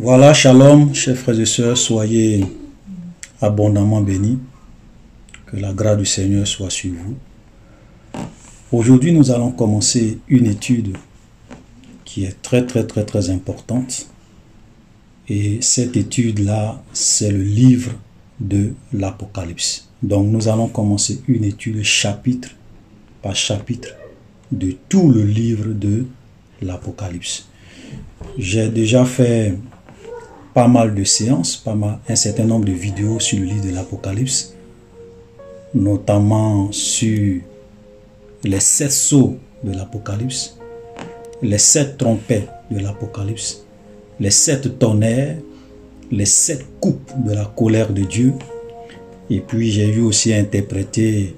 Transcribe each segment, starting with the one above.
Voilà, shalom, chers frères et sœurs, soyez abondamment bénis. Que la grâce du Seigneur soit sur vous. Aujourd'hui, nous allons commencer une étude qui est très importante. Et cette étude-là, c'est le livre de l'Apocalypse. Donc, nous allons commencer une étude chapitre par chapitre de tout le livre de l'Apocalypse. J'ai déjà fait pas mal de séances, un certain nombre de vidéos sur le livre de l'Apocalypse, notamment sur les 7 sceaux de l'Apocalypse, les 7 trompettes de l'Apocalypse, les 7 tonnerres, les 7 coupes de la colère de Dieu. Et puis j'ai vu aussi interpréter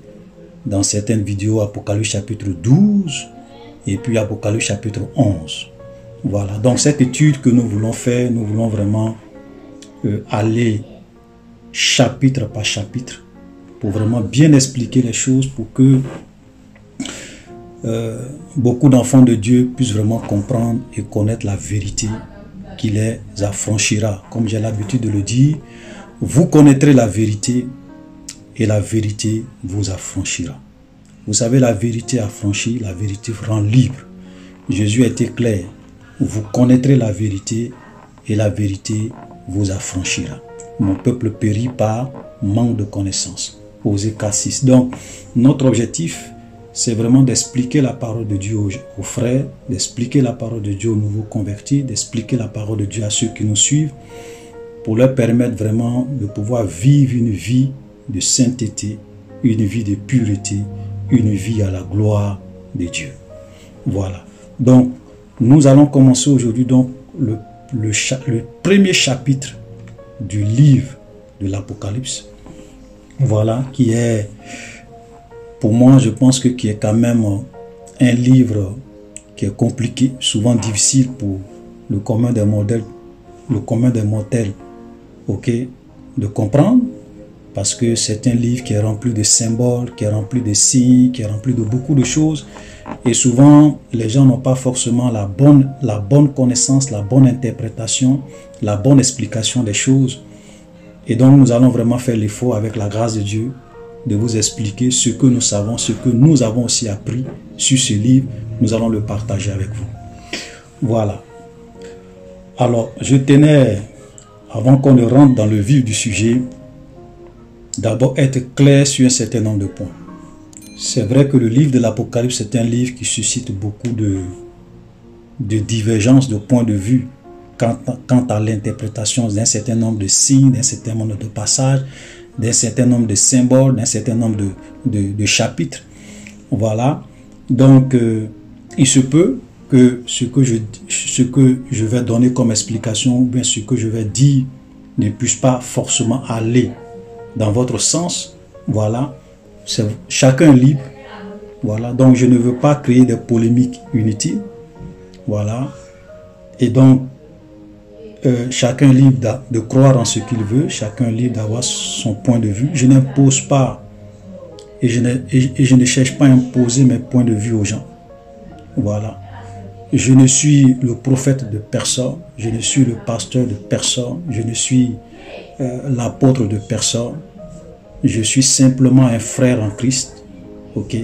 dans certaines vidéos Apocalypse chapitre 12 et puis Apocalypse chapitre 11. Voilà, donc cette étude que nous voulons faire, nous voulons vraiment aller chapitre par chapitre pour vraiment bien expliquer les choses pour que beaucoup d'enfants de Dieu puissent vraiment comprendre et connaître la vérité qui les affranchira. Comme j'ai l'habitude de le dire, vous connaîtrez la vérité et la vérité vous affranchira. Vous savez, la vérité affranchit, la vérité rend libre. Jésus a été clair. Vous connaîtrez la vérité et la vérité vous affranchira. Mon peuple périt par manque de connaissance. Osée 4:6. Donc, notre objectif, c'est vraiment d'expliquer la parole de Dieu aux frères, d'expliquer la parole de Dieu aux nouveaux convertis, d'expliquer la parole de Dieu à ceux qui nous suivent, pour leur permettre vraiment de pouvoir vivre une vie de sainteté, une vie de pureté, une vie à la gloire de Dieu. Voilà. Donc, nous allons commencer aujourd'hui donc le premier chapitre du livre de l'Apocalypse. Voilà, qui est, pour moi, je pense qui est quand même un livre qui est compliqué, souvent difficile pour le commun des mortels, ok, de comprendre, parce que c'est un livre qui est rempli de symboles, qui est rempli de signes, qui est rempli de beaucoup de choses. Et souvent, les gens n'ont pas forcément la bonne connaissance, la bonne interprétation, la bonne explication des choses. Et donc, nous allons vraiment faire l'effort avec la grâce de Dieu de vous expliquer ce que nous savons, ce que nous avons aussi appris sur ce livre. Nous allons le partager avec vous. Voilà. Alors, je tenais, avant qu'on ne rentre dans le vif du sujet, d'abord être clair sur un certain nombre de points. C'est vrai que le livre de l'Apocalypse est un livre qui suscite beaucoup de divergences de points de vue quant à l'interprétation d'un certain nombre de signes, d'un certain nombre de passages, d'un certain nombre de symboles, d'un certain nombre de chapitres. Voilà. Donc, il se peut que ce que je vais donner comme explication, ou bien ce que je vais dire, ne puisse pas forcément aller dans votre sens. Voilà. Chacun est libre. Voilà. Donc, je ne veux pas créer des polémiques inutiles. Voilà. Et donc, chacun est libre de croire en ce qu'il veut. Chacun est libre d'avoir son point de vue. Je n'impose pas et je ne cherche pas à imposer mes points de vue aux gens. Voilà. Je ne suis le prophète de personne. Je ne suis le pasteur de personne. Je ne suis l'apôtre de personne. Je suis simplement un frère en Christ, ok,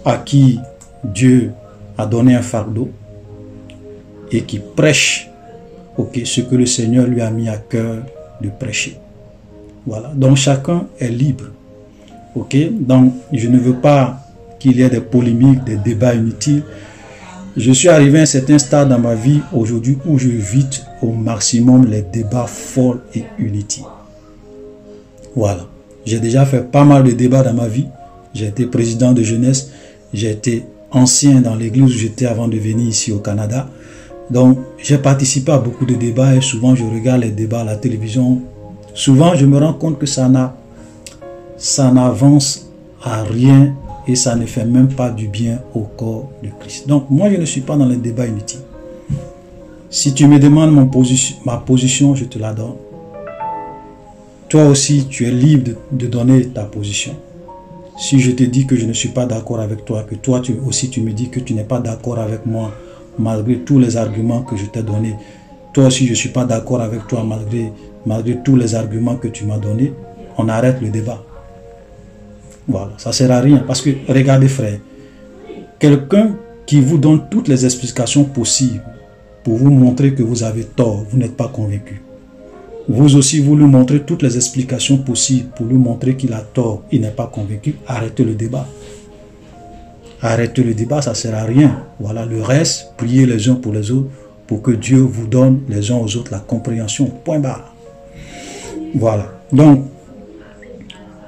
à qui Dieu a donné un fardeau et qui prêche, ok, ce que le Seigneur lui a mis à cœur de prêcher. Voilà, donc chacun est libre, ok. Donc je ne veux pas qu'il y ait des polémiques, des débats inutiles. Je suis arrivé à un certain stade dans ma vie aujourd'hui où je évite au maximum les débats folles et inutiles. Voilà, j'ai déjà fait pas mal de débats dans ma vie. J'ai été président de jeunesse, j'ai été ancien dans l'église où j'étais avant de venir ici au Canada. Donc, j'ai participé à beaucoup de débats et souvent je regarde les débats à la télévision. Souvent, je me rends compte que ça n'avance à rien et ça ne fait même pas du bien au corps de Christ. Donc, moi, je ne suis pas dans les débats inutiles. Si tu me demandes ma position, je te la donne. Toi aussi, tu es libre de donner ta position. Si je te dis que je ne suis pas d'accord avec toi, que toi aussi tu me dis que tu n'es pas d'accord avec moi malgré tous les arguments que je t'ai donnés. Toi aussi, je ne suis pas d'accord avec toi malgré tous les arguments que tu m'as donnés. On arrête le débat. Voilà, ça ne sert à rien. Parce que, regardez frère, quelqu'un qui vous donne toutes les explications possibles pour vous montrer que vous avez tort, vous n'êtes pas convaincu. Vous aussi, vous lui montrez toutes les explications possibles pour lui montrer qu'il a tort, il n'est pas convaincu. Arrêtez le débat. Arrêtez le débat, ça ne sert à rien. Voilà, le reste, priez les uns pour les autres pour que Dieu vous donne les uns aux autres la compréhension. Point barre. Voilà. Donc,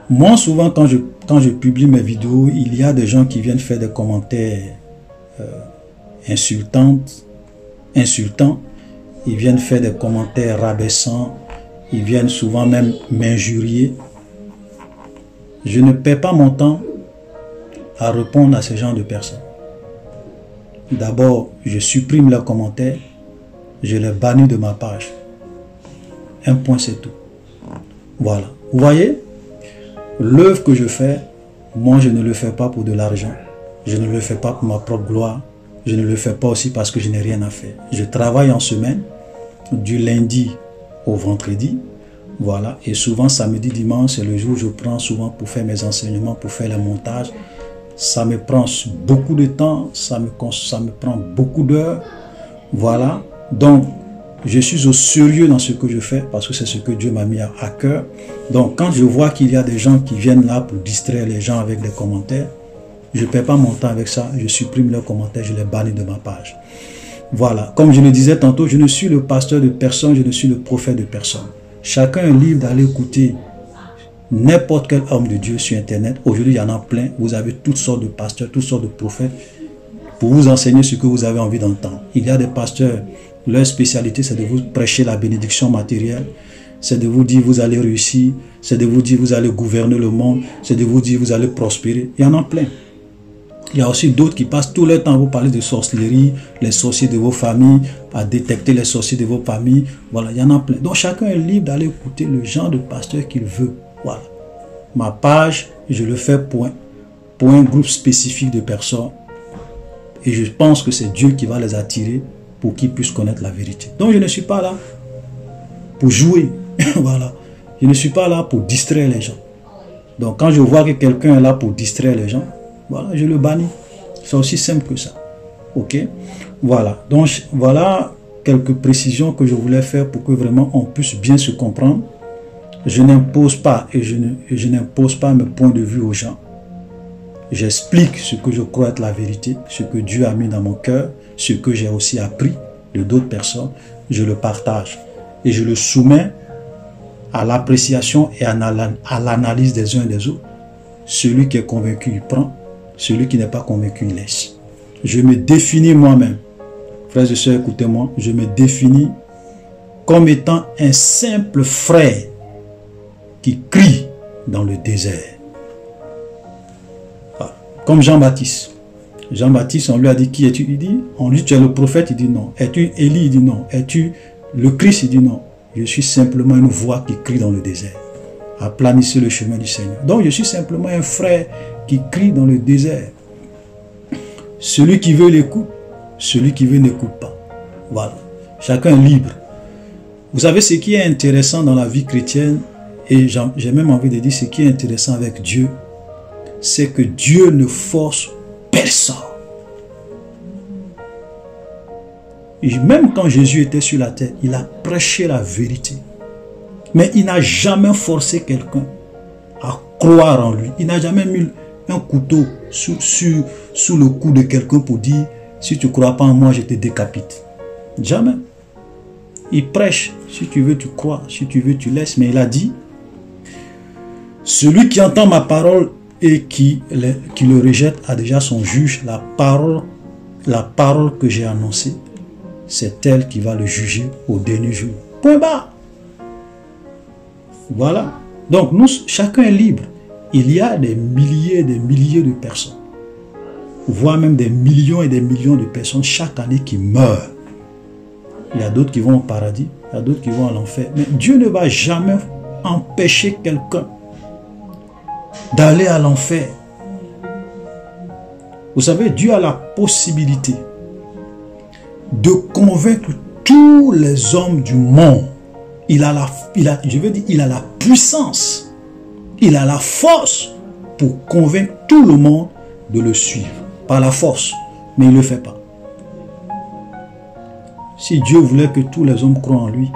moi, souvent, quand je publie mes vidéos, il y a des gens qui viennent faire des commentaires insultants. Ils viennent faire des commentaires rabaissants. Ils viennent souvent même m'injurier. Je ne perds pas mon temps à répondre à ce genre de personnes. D'abord, je supprime leurs commentaires. Je les bannis de ma page. Un point, c'est tout. Voilà. Vous voyez, l'œuvre que je fais, moi, je ne le fais pas pour de l'argent. Je ne le fais pas pour ma propre gloire. Je ne le fais pas aussi parce que je n'ai rien à faire. Je travaille en semaine, du lundi au vendredi. Voilà. Et souvent, samedi, dimanche, c'est le jour où je prends souvent pour faire mes enseignements, pour faire le montage. Ça me prend beaucoup de temps, ça me prend beaucoup d'heures. Voilà. Donc, je suis au sérieux dans ce que je fais parce que c'est ce que Dieu m'a mis à cœur. Donc, quand je vois qu'il y a des gens qui viennent là pour distraire les gens avec des commentaires, je ne perds pas mon temps avec ça. Je supprime leurs commentaires, je les bannis de ma page. Voilà. Comme je le disais tantôt, je ne suis le pasteur de personne, je ne suis le prophète de personne. Chacun est libre d'aller écouter n'importe quel homme de Dieu sur Internet. Aujourd'hui, il y en a plein. Vous avez toutes sortes de pasteurs, toutes sortes de prophètes pour vous enseigner ce que vous avez envie d'entendre. Il y a des pasteurs, leur spécialité, c'est de vous prêcher la bénédiction matérielle. C'est de vous dire, vous allez réussir. C'est de vous dire, vous allez gouverner le monde. C'est de vous dire, vous allez prospérer. Il y en a plein. Il y a aussi d'autres qui passent tout leur temps à vous parler de sorcellerie, les sorciers de vos familles, à détecter les sorciers de vos familles. Voilà, il y en a plein. Donc, chacun est libre d'aller écouter le genre de pasteur qu'il veut. Voilà. Ma page, je le fais pour un groupe spécifique de personnes. Et je pense que c'est Dieu qui va les attirer pour qu'ils puissent connaître la vérité. Donc, je ne suis pas là pour jouer. Voilà. Je ne suis pas là pour distraire les gens. Donc, quand je vois que quelqu'un est là pour distraire les gens, voilà, je le bannis. C'est aussi simple que ça. Ok? Voilà. Donc, voilà quelques précisions que je voulais faire pour que vraiment on puisse bien se comprendre. Je n'impose pas et je n'impose pas mes points de vue aux gens. J'explique ce que je crois être la vérité, ce que Dieu a mis dans mon cœur, ce que j'ai aussi appris de d'autres personnes. Je le partage et je le soumets à l'appréciation et à l'analyse des uns et des autres. Celui qui est convaincu, il prend. Celui qui n'est pas convaincu, il laisse. Je me définis moi-même. Frères et sœurs, écoutez-moi. Je me définis comme étant un simple frère qui crie dans le désert. Voilà. Comme Jean-Baptiste. Jean-Baptiste, on lui a dit, qui es-tu? Il dit, on lui dit, tu es le prophète? Il dit non. Es-tu Élie? Il dit non. Es-tu le Christ? Il dit non. Je suis simplement une voix qui crie dans le désert. Aplanissez le chemin du Seigneur. Donc je suis simplement un frère qui crie dans le désert. Celui qui veut l'écoute, celui qui veut n'écoute pas. Voilà. Chacun est libre. Vous savez ce qui est intéressant dans la vie chrétienne, et j'ai même envie de dire ce qui est intéressant avec Dieu, c'est que Dieu ne force personne. Et même quand Jésus était sur la terre, il a prêché la vérité. Mais il n'a jamais forcé quelqu'un à croire en lui. Il n'a jamais mis un couteau sous le cou de quelqu'un pour dire, si tu ne crois pas en moi, je te décapite. Jamais. Il prêche. Si tu veux, tu crois. Si tu veux, tu laisses. Mais il a dit, celui qui entend ma parole et qui le rejette a déjà son juge. La parole que j'ai annoncée, c'est elle qui va le juger au dernier jour. Point barre. Voilà. Donc, chacun est libre. Il y a des milliers et des milliers de personnes, voire même des millions et des millions de personnes chaque année qui meurent. Il y a d'autres qui vont au paradis, il y a d'autres qui vont à l'enfer. Mais Dieu ne va jamais empêcher quelqu'un d'aller à l'enfer. Vous savez, Dieu a la possibilité de convaincre tous les hommes du monde. Il a la puissance, il a la force pour convaincre tout le monde de le suivre. Par la force, mais il ne le fait pas. Si Dieu voulait que tous les hommes croient en lui,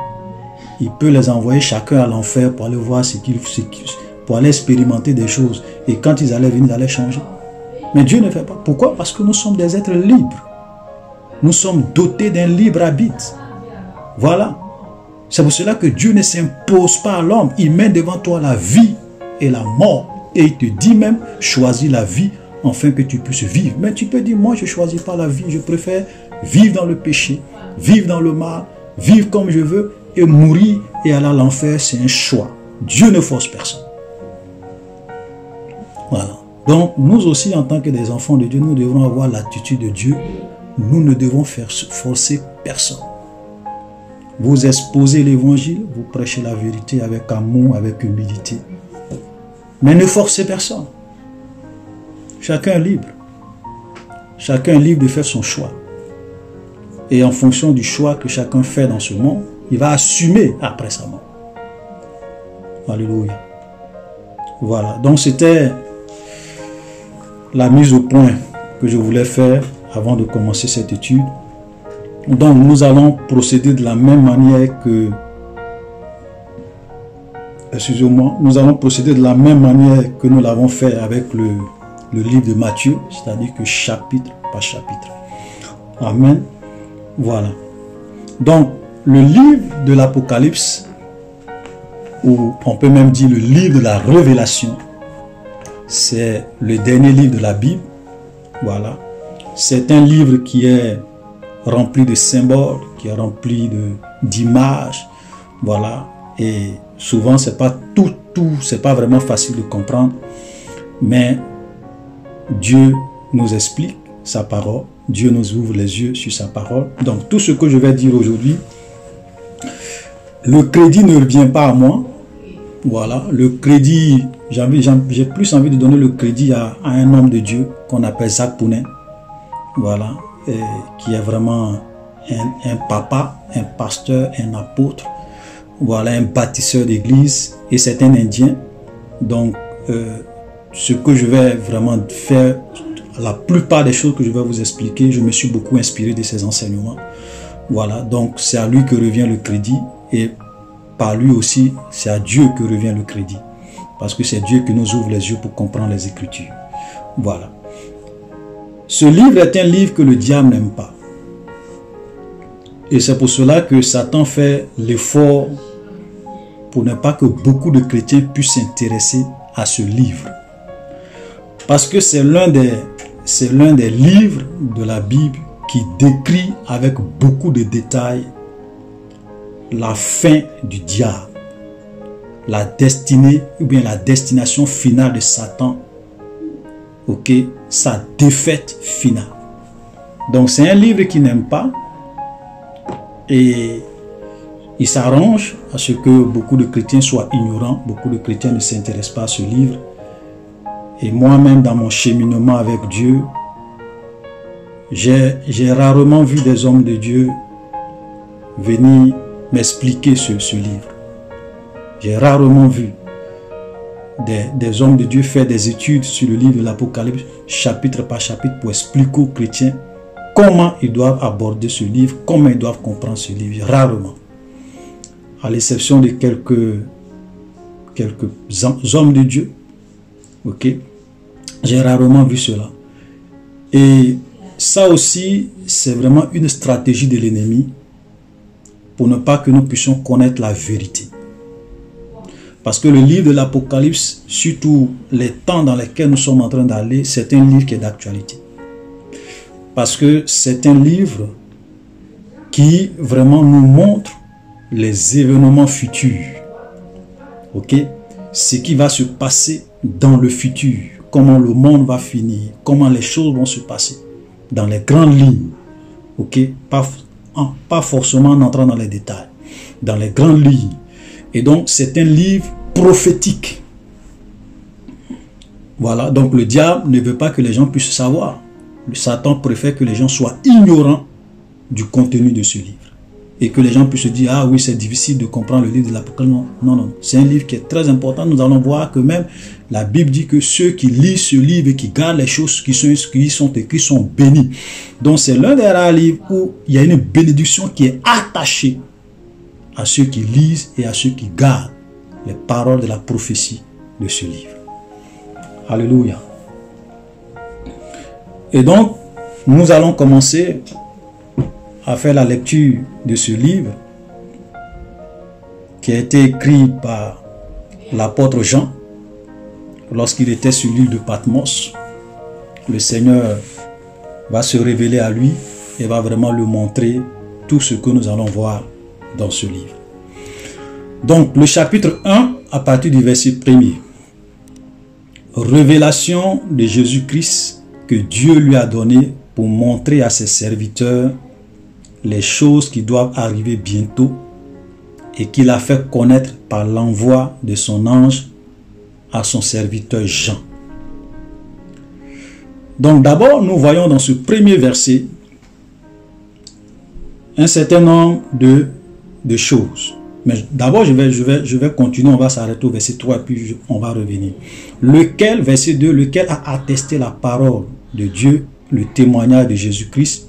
il peut les envoyer chacun à l'enfer pour aller voir pour aller expérimenter des choses. Et quand ils allaient venir, ils allaient changer. Mais Dieu ne fait pas. Pourquoi? Parce que nous sommes des êtres libres. Nous sommes dotés d'un libre arbitre. Voilà. C'est pour cela que Dieu ne s'impose pas à l'homme. Il met devant toi la vie et la mort. Et il te dit même, choisis la vie afin que tu puisses vivre. Mais tu peux dire, moi je ne choisis pas la vie. Je préfère vivre dans le péché, vivre dans le mal, vivre comme je veux et mourir et aller à l'enfer. C'est un choix. Dieu ne force personne. Voilà. Donc, nous aussi, en tant que des enfants de Dieu, nous devons avoir l'attitude de Dieu. Nous ne devons forcer personne. Vous exposez l'évangile, vous prêchez la vérité avec amour, avec humilité. Mais ne forcez personne. Chacun est libre. Chacun est libre de faire son choix. Et en fonction du choix que chacun fait dans ce monde, il va assumer après sa mort. Alléluia. Voilà. Donc, c'était la mise au point que je voulais faire avant de commencer cette étude. Donc nous allons procéder de la même manière que nous allons procéder de la même manière que nous l'avons fait avec le livre de Matthieu, c'est-à-dire que chapitre par chapitre. Amen. Voilà. Donc le livre de l'Apocalypse, ou on peut même dire le livre de la Révélation, c'est le dernier livre de la Bible. Voilà. C'est un livre qui est rempli de symboles, qui est rempli d'images. Voilà. Et souvent, c'est pas c'est pas vraiment facile de comprendre. Mais Dieu nous explique sa parole. Dieu nous ouvre les yeux sur sa parole. Donc, tout ce que je vais dire aujourd'hui, le crédit ne revient pas à moi. Voilà. Le crédit, j'ai plus envie de donner le crédit à un homme de Dieu qu'on appelle Zach Pounet. Voilà. Qui est vraiment un papa, un pasteur, un apôtre. Voilà, un bâtisseur d'église. Et c'est un Indien. Donc, ce que je vais vraiment faire, la plupart des choses que je vais vous expliquer, je me suis beaucoup inspiré de ses enseignements. Voilà, donc c'est à lui que revient le crédit. Et par lui aussi, c'est à Dieu que revient le crédit. Parce que c'est Dieu qui nous ouvre les yeux pour comprendre les Écritures. Voilà. Ce livre est un livre que le diable n'aime pas. Et c'est pour cela que Satan fait l'effort pour ne pas que beaucoup de chrétiens puissent s'intéresser à ce livre. Parce que c'est l'un des livres de la Bible qui décrit avec beaucoup de détails la fin du diable, la destinée ou bien la destination finale de Satan, ok, sa défaite finale. Donc c'est un livre qu'il n'aime pas et il s'arrange à ce que beaucoup de chrétiens soient ignorants, beaucoup de chrétiens ne s'intéressent pas à ce livre. Et moi-même dans mon cheminement avec Dieu, j'ai rarement vu des hommes de Dieu venir m'expliquer ce livre. J'ai rarement vu des hommes de Dieu faire des études sur le livre de l'Apocalypse, chapitre par chapitre, pour expliquer aux chrétiens comment ils doivent aborder ce livre, comment ils doivent comprendre ce livre. Rarement. À l'exception de quelques hommes de Dieu. Ok? J'ai rarement vu cela. Et ça aussi, c'est vraiment une stratégie de l'ennemi pour ne pas que nous puissions connaître la vérité. Parce que le livre de l'Apocalypse, surtout les temps dans lesquels nous sommes en train d'aller, c'est un livre qui est d'actualité. Parce que c'est un livre qui vraiment nous montre les événements futurs. Ok? Ce qui va se passer dans le futur. Comment le monde va finir. Comment les choses vont se passer. Dans les grandes lignes. Ok? Pas forcément en entrant dans les détails. Dans les grandes lignes. Et donc, c'est un livre prophétique. Voilà. Donc, le diable ne veut pas que les gens puissent savoir. Le Satan préfère que les gens soient ignorants du contenu de ce livre. Et que les gens puissent se dire, ah oui, c'est difficile de comprendre le livre de l'Apocalypse. Non, non, non. C'est un livre qui est très important. Nous allons voir que même la Bible dit que ceux qui lisent ce livre et qui gardent les choses qui sont écrites sont bénis. Donc c'est l'un des rares livres où il y a une bénédiction qui est attachée à ceux qui lisent et à ceux qui gardent les paroles de la prophétie de ce livre. Alléluia. Et donc, nous allons commencer à faire la lecture de ce livre qui a été écrit par l'apôtre Jean lorsqu'il était sur l'île de Patmos. Le Seigneur va se révéler à lui et va vraiment lui montrer tout ce que nous allons voir dans ce livre. Donc, le chapitre 1, à partir du verset 1er. Révélation de Jésus-Christ que Dieu lui a donné pour montrer à ses serviteurs les choses qui doivent arriver bientôt et qu'il a fait connaître par l'envoi de son ange à son serviteur Jean. Donc d'abord, nous voyons dans ce premier verset un certain nombre de choses. Mais d'abord, je vais continuer, on va s'arrêter au verset 3 puis on va revenir. Lequel, verset 2, lequel a attesté la parole de Dieu, le témoignage de Jésus-Christ,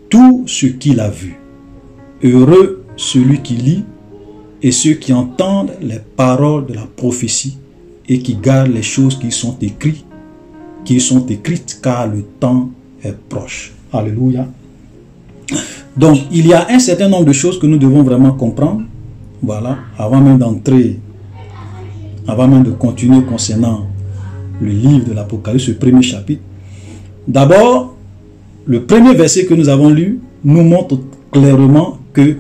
tout ce qu'il a vu. Heureux celui qui lit et ceux qui entendent les paroles de la prophétie et qui gardent les choses qui sont écrites car le temps est proche. Alléluia. Donc, il y a un certain nombre de choses que nous devons vraiment comprendre. Voilà, avant même d'entrer, avant même de continuer concernant le livre de l'Apocalypse, le premier chapitre. D'abord, le premier verset que nous avons lu nous montre clairement que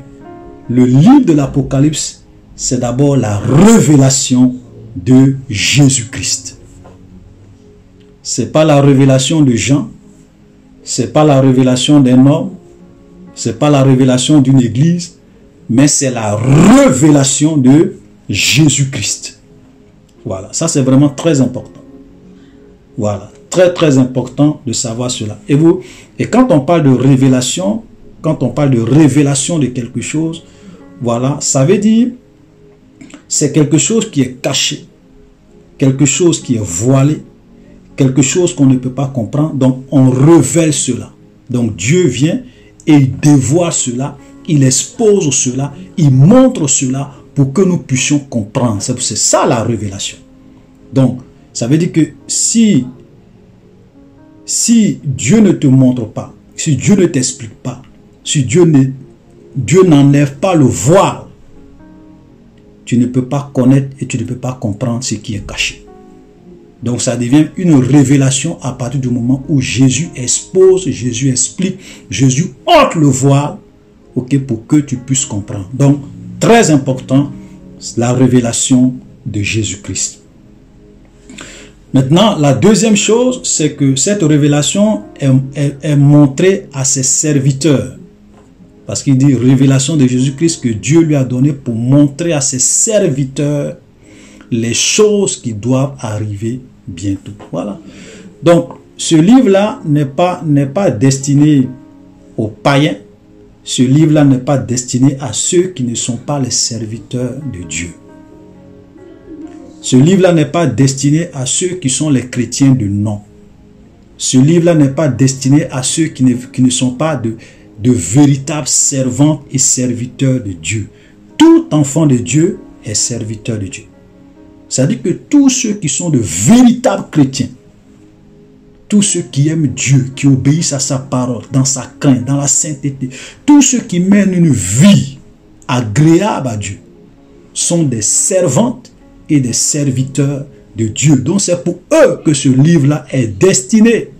le livre de l'Apocalypse, c'est d'abord la révélation de Jésus-Christ. Ce n'est pas la révélation de Jean, ce n'est pas la révélation d'un homme, ce n'est pas la révélation d'une église, mais c'est la révélation de Jésus-Christ. Voilà, ça c'est vraiment très important. Voilà, très très important de savoir cela. Et quand on parle de révélation, quand on parle de révélation de quelque chose, voilà, ça veut dire c'est quelque chose qui est caché, quelque chose qui est voilé, quelque chose qu'on ne peut pas comprendre. Donc on révèle cela. Donc Dieu vient et il dévoile cela, il expose cela, il montre cela pour que nous puissions comprendre. C'est ça la révélation. Donc ça veut dire que si Dieu ne te montre pas, si Dieu ne t'explique pas, si Dieu n'enlève pas le voile, tu ne peux pas connaître et tu ne peux pas comprendre ce qui est caché. Donc ça devient une révélation à partir du moment où Jésus expose, Jésus explique, Jésus ôte le voile, ok, pour que tu puisses comprendre. Donc très important, la révélation de Jésus-Christ. Maintenant, la deuxième chose, c'est que cette révélation est montrée à ses serviteurs. Parce qu'il dit révélation de Jésus-Christ que Dieu lui a donné pour montrer à ses serviteurs les choses qui doivent arriver bientôt. Voilà. Donc, ce livre-là n'est pas destiné aux païens. Ce livre-là n'est pas destiné à ceux qui ne sont pas les serviteurs de Dieu. Ce livre-là n'est pas destiné à ceux qui sont les chrétiens de nom. Ce livre-là n'est pas destiné à ceux qui ne sont pas de véritables servantes et serviteurs de Dieu. Tout enfant de Dieu est serviteur de Dieu. C'est-à-dire que tous ceux qui sont de véritables chrétiens, tous ceux qui aiment Dieu, qui obéissent à sa parole, dans sa crainte, dans la sainteté, tous ceux qui mènent une vie agréable à Dieu, sont des servantes et des serviteurs de Dieu. Donc c'est pour eux que ce livre-là est destiné.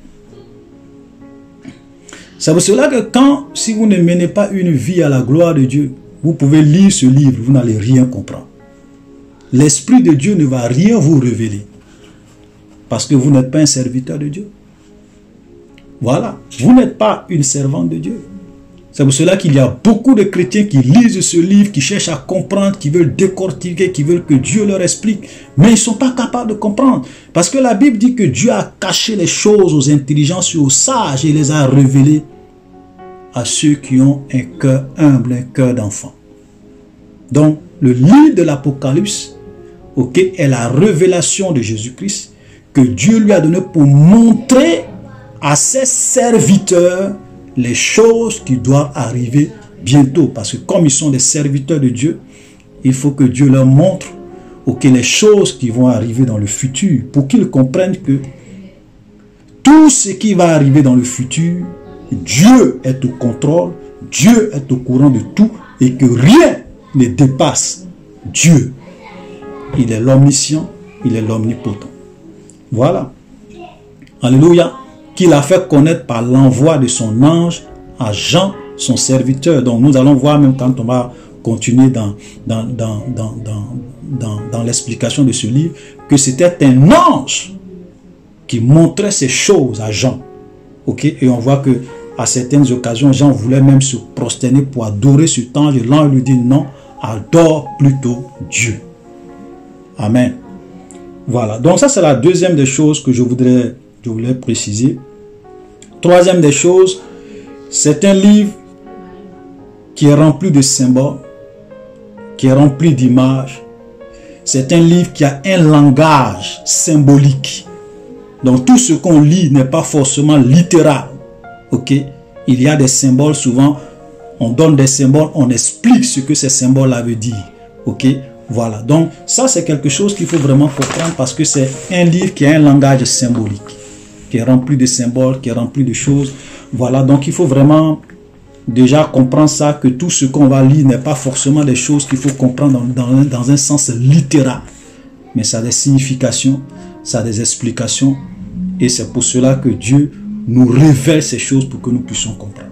C'est pour cela que si vous ne menez pas une vie à la gloire de Dieu, vous pouvez lire ce livre, vous n'allez rien comprendre. L'Esprit de Dieu ne va rien vous révéler. Parce que vous n'êtes pas un serviteur de Dieu. Voilà, vous n'êtes pas une servante de Dieu. C'est pour cela qu'il y a beaucoup de chrétiens qui lisent ce livre, qui cherchent à comprendre, qui veulent décortiquer, qui veulent que Dieu leur explique. Mais ils ne sont pas capables de comprendre. Parce que la Bible dit que Dieu a caché les choses aux intelligences et aux sages et les a révélées à ceux qui ont un cœur humble, un cœur d'enfant. Donc, le livre de l'Apocalypse, ok, est la révélation de Jésus-Christ que Dieu lui a donné pour montrer à ses serviteurs les choses qui doivent arriver bientôt. Parce que comme ils sont des serviteurs de Dieu, il faut que Dieu leur montre, ok, les choses qui vont arriver dans le futur, pour qu'ils comprennent que tout ce qui va arriver dans le futur, Dieu est au contrôle, Dieu est au courant de tout et que rien ne dépasse Dieu. Il est l'omniscient, il est l'omnipotent. Voilà. Alléluia. Qu'il a fait connaître par l'envoi de son ange à Jean, son serviteur. Donc nous allons voir même quand on va continuer dans l'explication de ce livre, que c'était un ange qui montrait ces choses à Jean. Ok? Et on voit que à certaines occasions, Jean voulait même se prosterner pour adorer cet ange. Et l'ange lui dit non, adore plutôt Dieu. Amen. Voilà. Donc ça, c'est la deuxième des choses que je voulais préciser. Troisième des choses, c'est un livre qui est rempli de symboles, qui est rempli d'images. C'est un livre qui a un langage symbolique. Donc tout ce qu'on lit n'est pas forcément littéral. Ok? Il y a des symboles, souvent on donne des symboles, on explique ce que ces symboles-là veulent dire. Ok? Voilà. Donc ça, c'est quelque chose qu'il faut vraiment comprendre parce que c'est un livre qui a un langage symbolique, qui est rempli de symboles, qui est rempli de choses. Voilà. Donc il faut vraiment déjà comprendre ça, que tout ce qu'on va lire n'est pas forcément des choses qu'il faut comprendre dans un sens littéral. Mais ça a des significations, ça a des explications. Et c'est pour cela que Dieu nous révèle ces choses pour que nous puissions comprendre.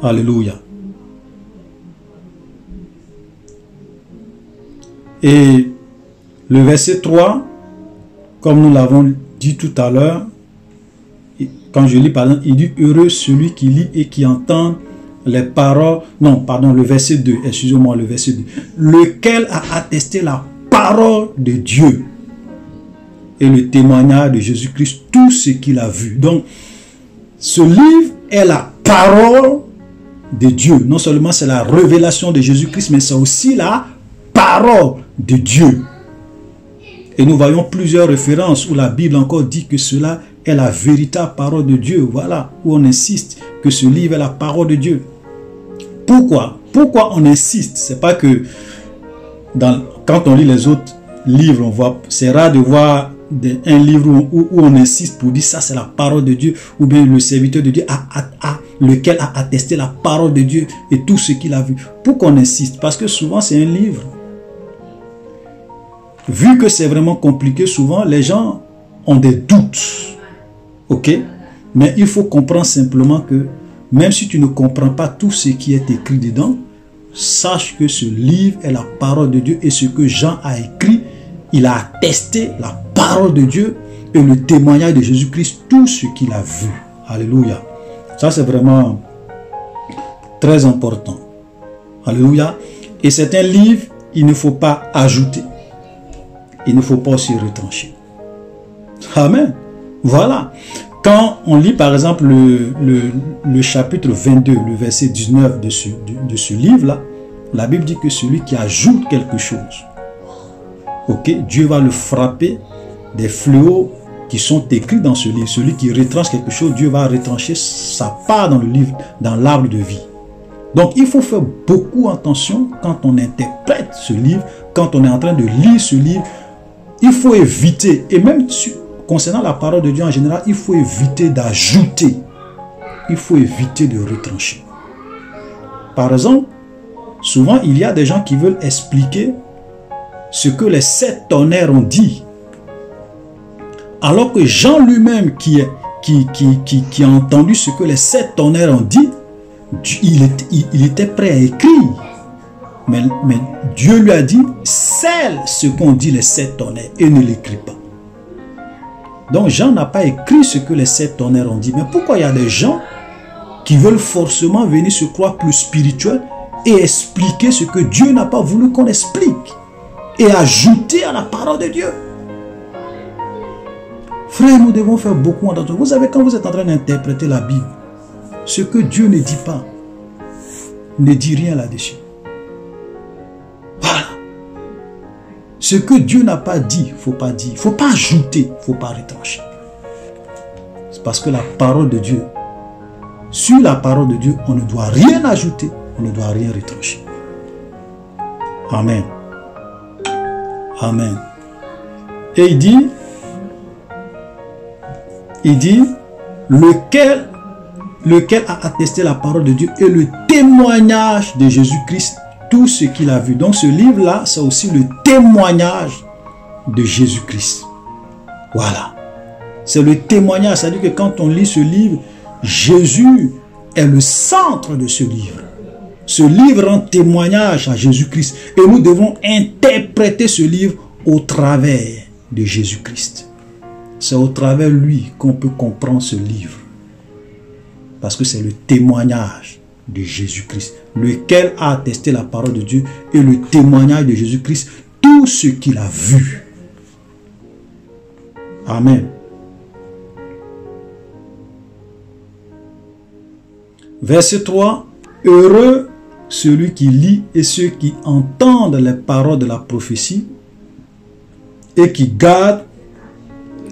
Alléluia. Et le verset 3, comme nous l'avons dit tout à l'heure, quand je lis par exemple, il dit « Heureux celui qui lit et qui entend les paroles... » Non, pardon, le verset 2, excusez-moi, le verset 2. « Lequel a attesté la parole de Dieu et le témoignage de Jésus-Christ, tout ce qu'il a vu. » Donc, ce livre est la parole de Dieu. Non seulement c'est la révélation de Jésus-Christ, mais c'est aussi la parole de Dieu. Et nous voyons plusieurs références où la Bible encore dit que cela est la véritable parole de Dieu. Voilà, où on insiste que ce livre est la parole de Dieu. Pourquoi? Pourquoi on insiste? C'est pas que quand on lit les autres livres, on voit, c'est rare de voir un livre où on insiste pour dire ça c'est la parole de Dieu, ou bien le serviteur de Dieu lequel a attesté la parole de Dieu et tout ce qu'il a vu. Pourquoi on insiste? Parce que souvent c'est un livre. Vu que c'est vraiment compliqué, souvent les gens ont des doutes. Ok? Mais il faut comprendre simplement que même si tu ne comprends pas tout ce qui est écrit dedans, sache que ce livre est la parole de Dieu et ce que Jean a écrit, il a attesté la parole de Dieu et le témoignage de Jésus-Christ, tout ce qu'il a vu. Alléluia. Ça, c'est vraiment très important. Alléluia. Et c'est un livre, il ne faut pas ajouter. Il ne faut pas aussi retrancher. Amen. Voilà. Quand on lit par exemple le chapitre 22, le verset 19 de ce livre-là, la Bible dit que celui qui ajoute quelque chose, ok, Dieu va le frapper des fléaux qui sont écrits dans ce livre. Celui qui retranche quelque chose, Dieu va retrancher sa part dans le livre, dans l'arbre de vie. Donc il faut faire beaucoup attention quand on interprète ce livre, quand on est en train de lire ce livre. Il faut éviter, et même concernant la parole de Dieu en général, il faut éviter d'ajouter. Il faut éviter de retrancher. Par exemple, souvent il y a des gens qui veulent expliquer ce que les 7 tonnerres ont dit. Alors que Jean lui-même qui a entendu ce que les 7 tonnerres ont dit, il était prêt à écrire. Mais Dieu lui a dit, scelle ce qu'ont dit les 7 tonnerres et ne l'écris pas. Donc Jean n'a pas écrit ce que les 7 tonnerres ont dit. Mais pourquoi il y a des gens qui veulent forcément venir se croire plus spirituels et expliquer ce que Dieu n'a pas voulu qu'on explique et ajouter à la parole de Dieu? Frère, nous devons faire beaucoup attention. Vous savez, quand vous êtes en train d'interpréter la Bible, Ce que Dieu ne dit pas, ne dit rien là-dessus. Voilà. Ce que Dieu n'a pas dit, il ne faut pas dire. Il ne faut pas ajouter, il ne faut pas retrancher. C'est parce que la parole de Dieu, sur la parole de Dieu, on ne doit rien ajouter, on ne doit rien retrancher. Amen. Amen. Et il dit, lequel a attesté la parole de Dieu et le témoignage de Jésus-Christ, tout ce qu'il a vu. Donc ce livre-là, c'est aussi le témoignage de Jésus-Christ. Voilà. C'est le témoignage, c'est-à-dire que quand on lit ce livre, Jésus est le centre de ce livre. Ce livre rend témoignage à Jésus-Christ. Et nous devons interpréter ce livre au travers de Jésus-Christ. C'est au travers de lui qu'on peut comprendre ce livre. Parce que c'est le témoignage de Jésus-Christ, lequel a attesté la parole de Dieu et le témoignage de Jésus-Christ, tout ce qu'il a vu. Amen. Verset 3. Heureux celui qui lit et ceux qui entendent les paroles de la prophétie et qui gardent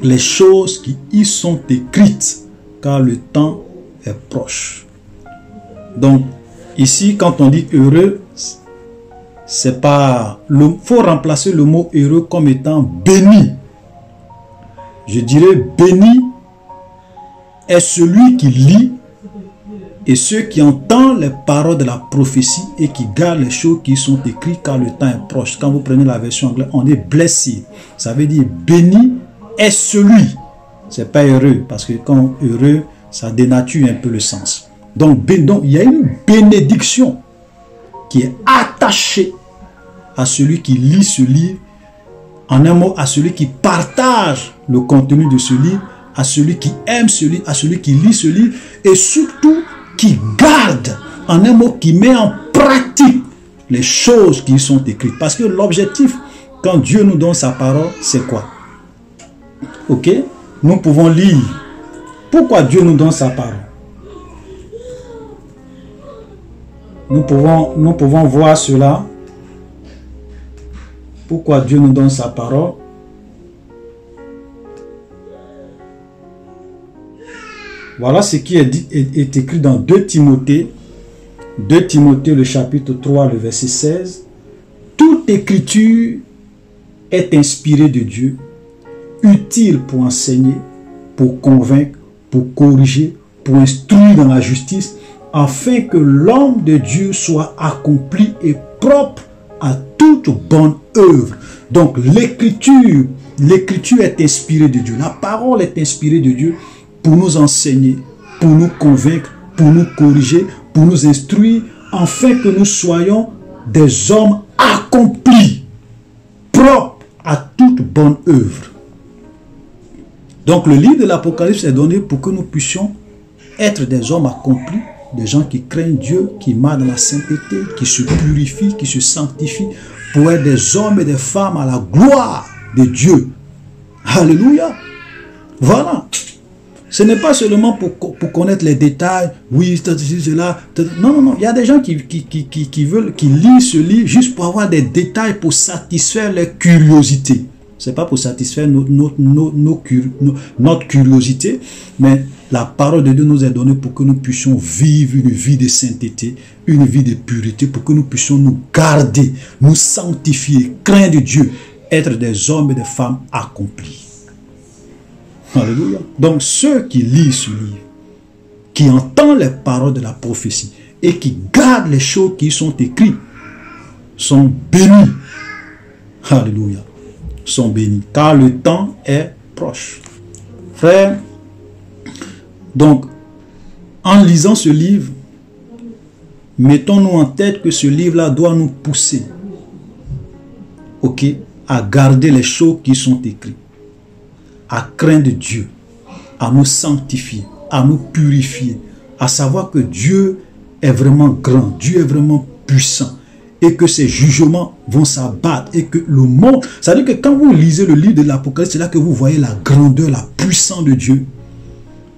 les choses qui y sont écrites, car le temps est proche. Donc, ici, quand on dit heureux, c'est pas... Il faut remplacer le mot heureux comme étant béni. Je dirais béni est celui qui lit et ceux qui entendent les paroles de la prophétie et qui gardent les choses qui sont écrites, car le temps est proche. Quand vous prenez la version anglaise, on est blessé. Ça veut dire béni est celui. C'est pas heureux, parce que quand heureux, ça dénature un peu le sens. Donc il y a une bénédiction qui est attachée à celui qui lit ce livre. En un mot, à celui qui partage le contenu de ce livre, à celui qui aime ce livre, à celui qui lit ce livre, et surtout qui garde, en un mot, qui met en pratique les choses qui sont écrites. Parce que l'objectif, quand Dieu nous donne sa parole, c'est quoi? Ok? Nous pouvons lire. Pourquoi Dieu nous donne sa parole? Nous pouvons voir cela. Pourquoi Dieu nous donne sa parole? Voilà ce qui est écrit dans 2 Timothée. 2 Timothée, le chapitre 3, le verset 16. Toute écriture est inspirée de Dieu, utile pour enseigner, pour convaincre, pour corriger, pour instruire dans la justice, afin que l'homme de Dieu soit accompli et propre à toute bonne œuvre. Donc l'écriture est inspirée de Dieu. La parole est inspirée de Dieu pour nous enseigner, pour nous convaincre, pour nous corriger, pour nous instruire, afin que nous soyons des hommes accomplis, propres à toute bonne œuvre. Donc le livre de l'Apocalypse est donné pour que nous puissions être des hommes accomplis, des gens qui craignent Dieu, qui marchent dans la sainteté, qui se purifient, qui se sanctifient, pour être des hommes et des femmes à la gloire de Dieu. Alléluia. Voilà. Ce n'est pas seulement pour connaître les détails. Oui, cela. Non, non, non. Il y a des gens qui lisent ce livre juste pour avoir des détails, pour satisfaire leur curiosité. Ce n'est pas pour satisfaire notre curiosité, mais la parole de Dieu nous est donnée pour que nous puissions vivre une vie de sainteté, une vie de pureté, pour que nous puissions nous garder, nous sanctifier, craindre Dieu, être des hommes et des femmes accomplis. Alléluia. Donc ceux qui lisent ce livre, qui entendent les paroles de la prophétie et qui gardent les choses qui sont écrites, sont bénis. Alléluia. Sont bénis, car le temps est proche. Frère, donc, en lisant ce livre, mettons-nous en tête que ce livre-là doit nous pousser, ok, à garder les choses qui sont écrites, à craindre Dieu, à nous sanctifier, à nous purifier, à savoir que Dieu est vraiment grand, Dieu est vraiment puissant, et que ses jugements vont s'abattre, et que le monde... C'est-à-dire que quand vous lisez le livre de l'Apocalypse, c'est là que vous voyez la grandeur, la puissance de Dieu.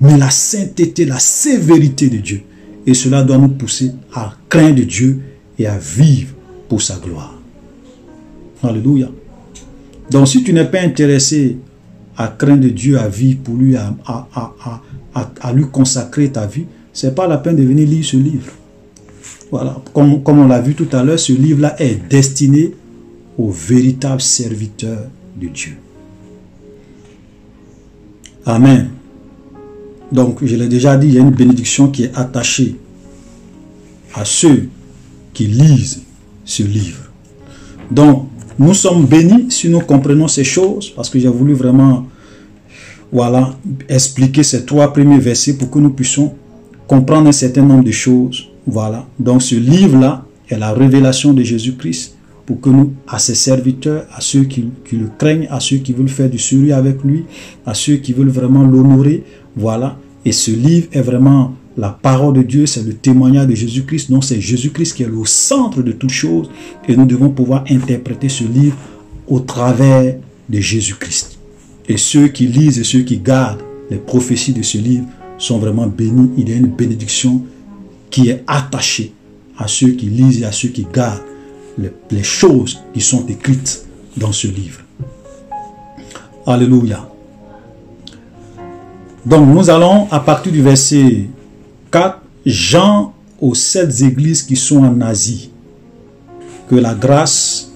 mais la sainteté, la sévérité de Dieu. Et cela doit nous pousser à craindre Dieu et à vivre pour sa gloire. Alléluia. Donc si tu n'es pas intéressé à craindre Dieu, à vivre pour lui, à lui consacrer ta vie, ce n'est pas la peine de venir lire ce livre. Voilà, comme on l'a vu tout à l'heure, ce livre-là est destiné aux véritables serviteurs de Dieu. Amen. Donc, je l'ai déjà dit, il y a une bénédiction qui est attachée à ceux qui lisent ce livre. Donc, nous sommes bénis si nous comprenons ces choses, parce que j'ai voulu vraiment, voilà, expliquer ces 3 premiers versets pour que nous puissions comprendre un certain nombre de choses. Voilà. Donc, ce livre-là est la révélation de Jésus-Christ pour que nous, à ses serviteurs, à ceux qui le craignent, à ceux qui veulent faire du sérieux avec lui, à ceux qui veulent vraiment l'honorer, voilà. Et ce livre est vraiment la parole de Dieu, c'est le témoignage de Jésus-Christ. Donc c'est Jésus-Christ qui est au centre de toutes choses. Et nous devons pouvoir interpréter ce livre au travers de Jésus-Christ. Et ceux qui lisent et ceux qui gardent les prophéties de ce livre sont vraiment bénis. Il y a une bénédiction qui est attachée à ceux qui lisent et à ceux qui gardent les choses qui sont écrites dans ce livre. Alléluia. Donc nous allons à partir du verset 4, Jean aux 7 églises qui sont en Asie. Que la grâce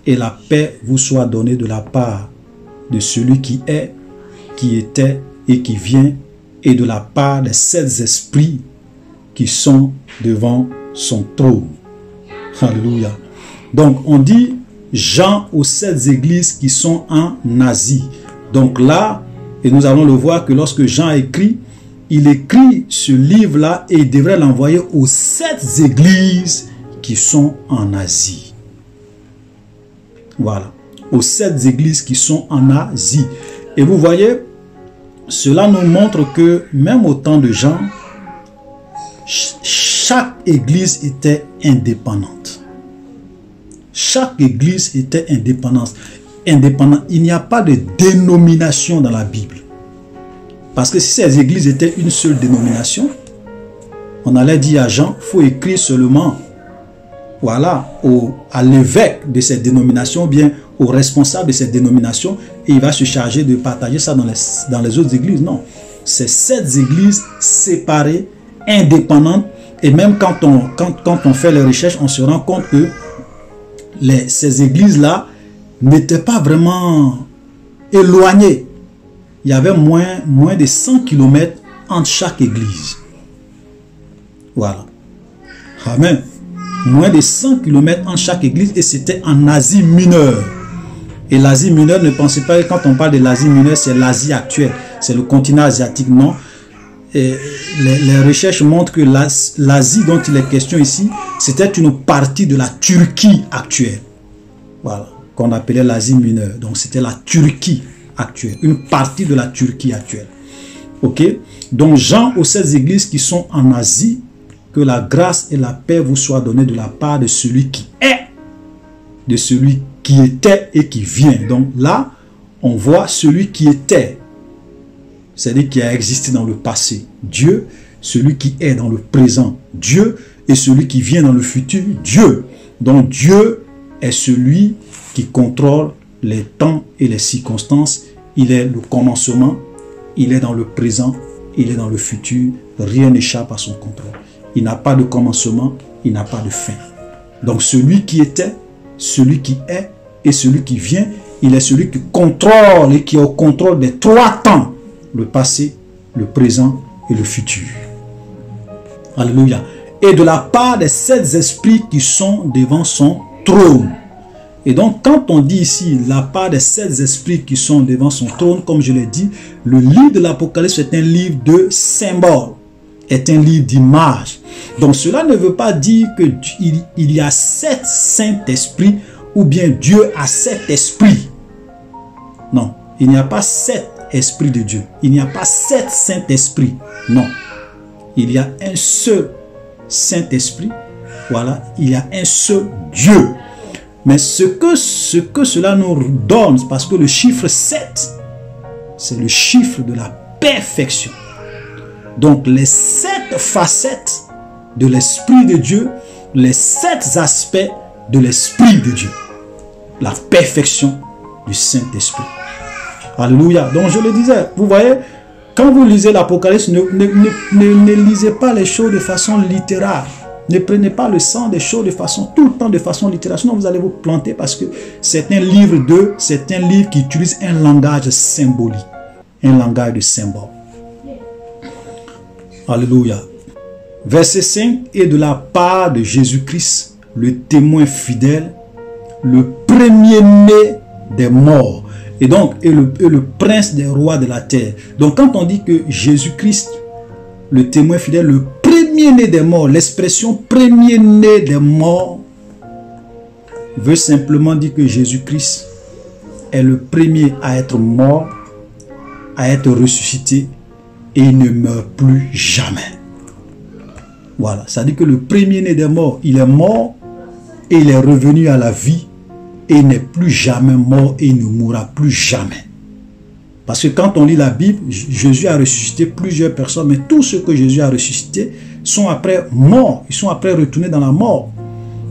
et la paix vous soient données de la part de celui qui est, qui était et qui vient, et de la part des 7 esprits qui sont devant son trône. Alléluia. Donc on dit Jean aux 7 églises qui sont en Asie. Donc là, et nous allons le voir que lorsque Jean écrit, il écrit ce livre-là et il devrait l'envoyer aux 7 églises qui sont en Asie. Voilà. Aux 7 églises qui sont en Asie. Et vous voyez, cela nous montre que même au temps de Jean, chaque église était indépendante. Chaque église était indépendante. Il n'y a pas de dénomination dans la Bible. Parce que si ces églises étaient une seule dénomination, on allait dire à Jean, il faut écrire seulement, voilà, à l'évêque de cette dénomination, ou bien au responsable de cette dénomination, et il va se charger de partager ça dans les autres églises. Non, c'est 7 églises séparées, indépendantes, et même quand on fait les recherches, on se rend compte que ces églises-là n'étaient pas vraiment éloignées. Il y avait moins de 100 km entre chaque église. Voilà. Amen. Moins de 100 km entre chaque église, et c'était en Asie mineure. Et l'Asie mineure, ne pensez pas que quand on parle de l'Asie mineure, c'est l'Asie actuelle. C'est le continent asiatique, non. Et les recherches montrent que l'Asie dont il est question ici, c'était une partie de la Turquie actuelle. Voilà. Qu'on appelait l'Asie mineure. Donc c'était la Turquie actuelle. Une partie de la Turquie actuelle. Ok. Donc Jean aux 7 églises qui sont en Asie, que la grâce et la paix vous soient données de la part de celui qui est, de celui qui était et qui vient. Donc là, on voit celui qui était, c'est-à-dire qui a existé dans le passé, Dieu, celui qui est dans le présent, Dieu, et celui qui vient dans le futur, Dieu. Donc Dieu est celui qui contrôle les temps et les circonstances. Il est le commencement, il est dans le présent, il est dans le futur. Rien n'échappe à son contrôle. Il n'a pas de commencement, il n'a pas de fin. Donc celui qui était, celui qui est et celui qui vient, il est celui qui contrôle et qui est au contrôle des 3 temps. Le passé, le présent et le futur. Alléluia. Et de la part des 7 esprits qui sont devant son trône. Et donc, quand on dit ici la part des 7 esprits qui sont devant son trône, comme je l'ai dit, le livre de l'Apocalypse est un livre de symboles, est un livre d'images. Donc, cela ne veut pas dire qu'il y a 7 Saint-Esprits ou bien Dieu a 7 esprits. Non, il n'y a pas 7 esprits de Dieu. Il n'y a pas 7 Saint-Esprits. Non, il y a un seul Saint-Esprit. Voilà, il y a un seul Dieu. Mais ce que cela nous donne, parce que le chiffre 7, c'est le chiffre de la perfection. Donc les 7 facettes de l'Esprit de Dieu, les 7 aspects de l'Esprit de Dieu. La perfection du Saint-Esprit. Alléluia. Donc je le disais, vous voyez, quand vous lisez l'Apocalypse, ne lisez pas les choses de façon littérale. Ne prenez pas le sens des choses de façon, tout le temps de façon littérale. Sinon vous allez vous planter parce que c'est un livre qui utilise un langage symbolique. Un langage de symbole. Alléluia. Verset 5 est de la part de Jésus-Christ, le témoin fidèle, le premier-né des morts. Et donc, le prince des rois de la terre. Donc, quand on dit que Jésus-Christ, le témoin fidèle, le premier-né des morts, l'expression premier-né des morts veut simplement dire que Jésus-Christ est le premier à être mort, à être ressuscité, et il ne meurt plus jamais. Voilà, ça dit que le premier-né des morts, il est mort et il est revenu à la vie et il n'est plus jamais mort et il ne mourra plus jamais. Parce que quand on lit la Bible, Jésus a ressuscité plusieurs personnes, mais tous ceux que Jésus a ressuscités sont après morts, ils sont après retournés dans la mort.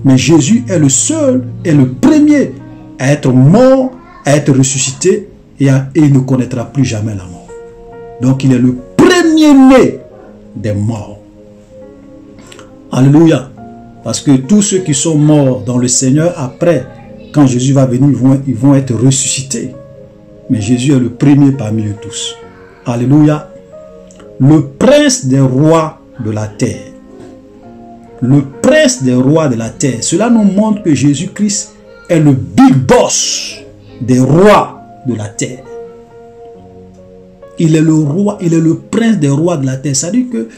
Mais Jésus est le seul et le premier à être mort, à être ressuscité et il ne connaîtra plus jamais la mort. Donc il est le premier-né des morts. Alléluia. Parce que tous ceux qui sont morts dans le Seigneur, après, quand Jésus va venir, ils vont être ressuscités. Mais Jésus est le premier parmi eux tous. Alléluia. Le prince des rois de la terre. Le prince des rois de la terre. Cela nous montre que Jésus-Christ est le big boss des rois de la terre. Il est le roi, il est le prince des rois de la terre. Ça veut dire que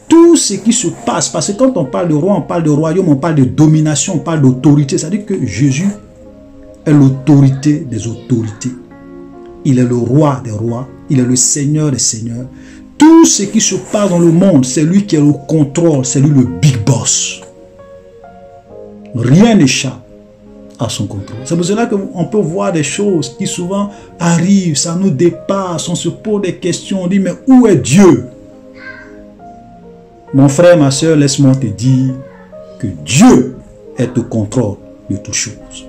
tout ce qui se passe, parce que quand on parle de roi, on parle de royaume, on parle de domination, on parle d'autorité. Ça veut dire que Jésus est l'autorité des autorités. Il est le roi des rois, il est le seigneur des seigneurs. Tout ce qui se passe dans le monde, c'est lui qui est au contrôle, c'est lui le big boss. Rien n'échappe à son contrôle. C'est pour cela qu'on peut voir des choses qui souvent arrivent, ça nous dépasse, on se pose des questions, on dit mais où est Dieu? Mon frère, ma soeur, laisse-moi te dire que Dieu est au contrôle de toutes choses.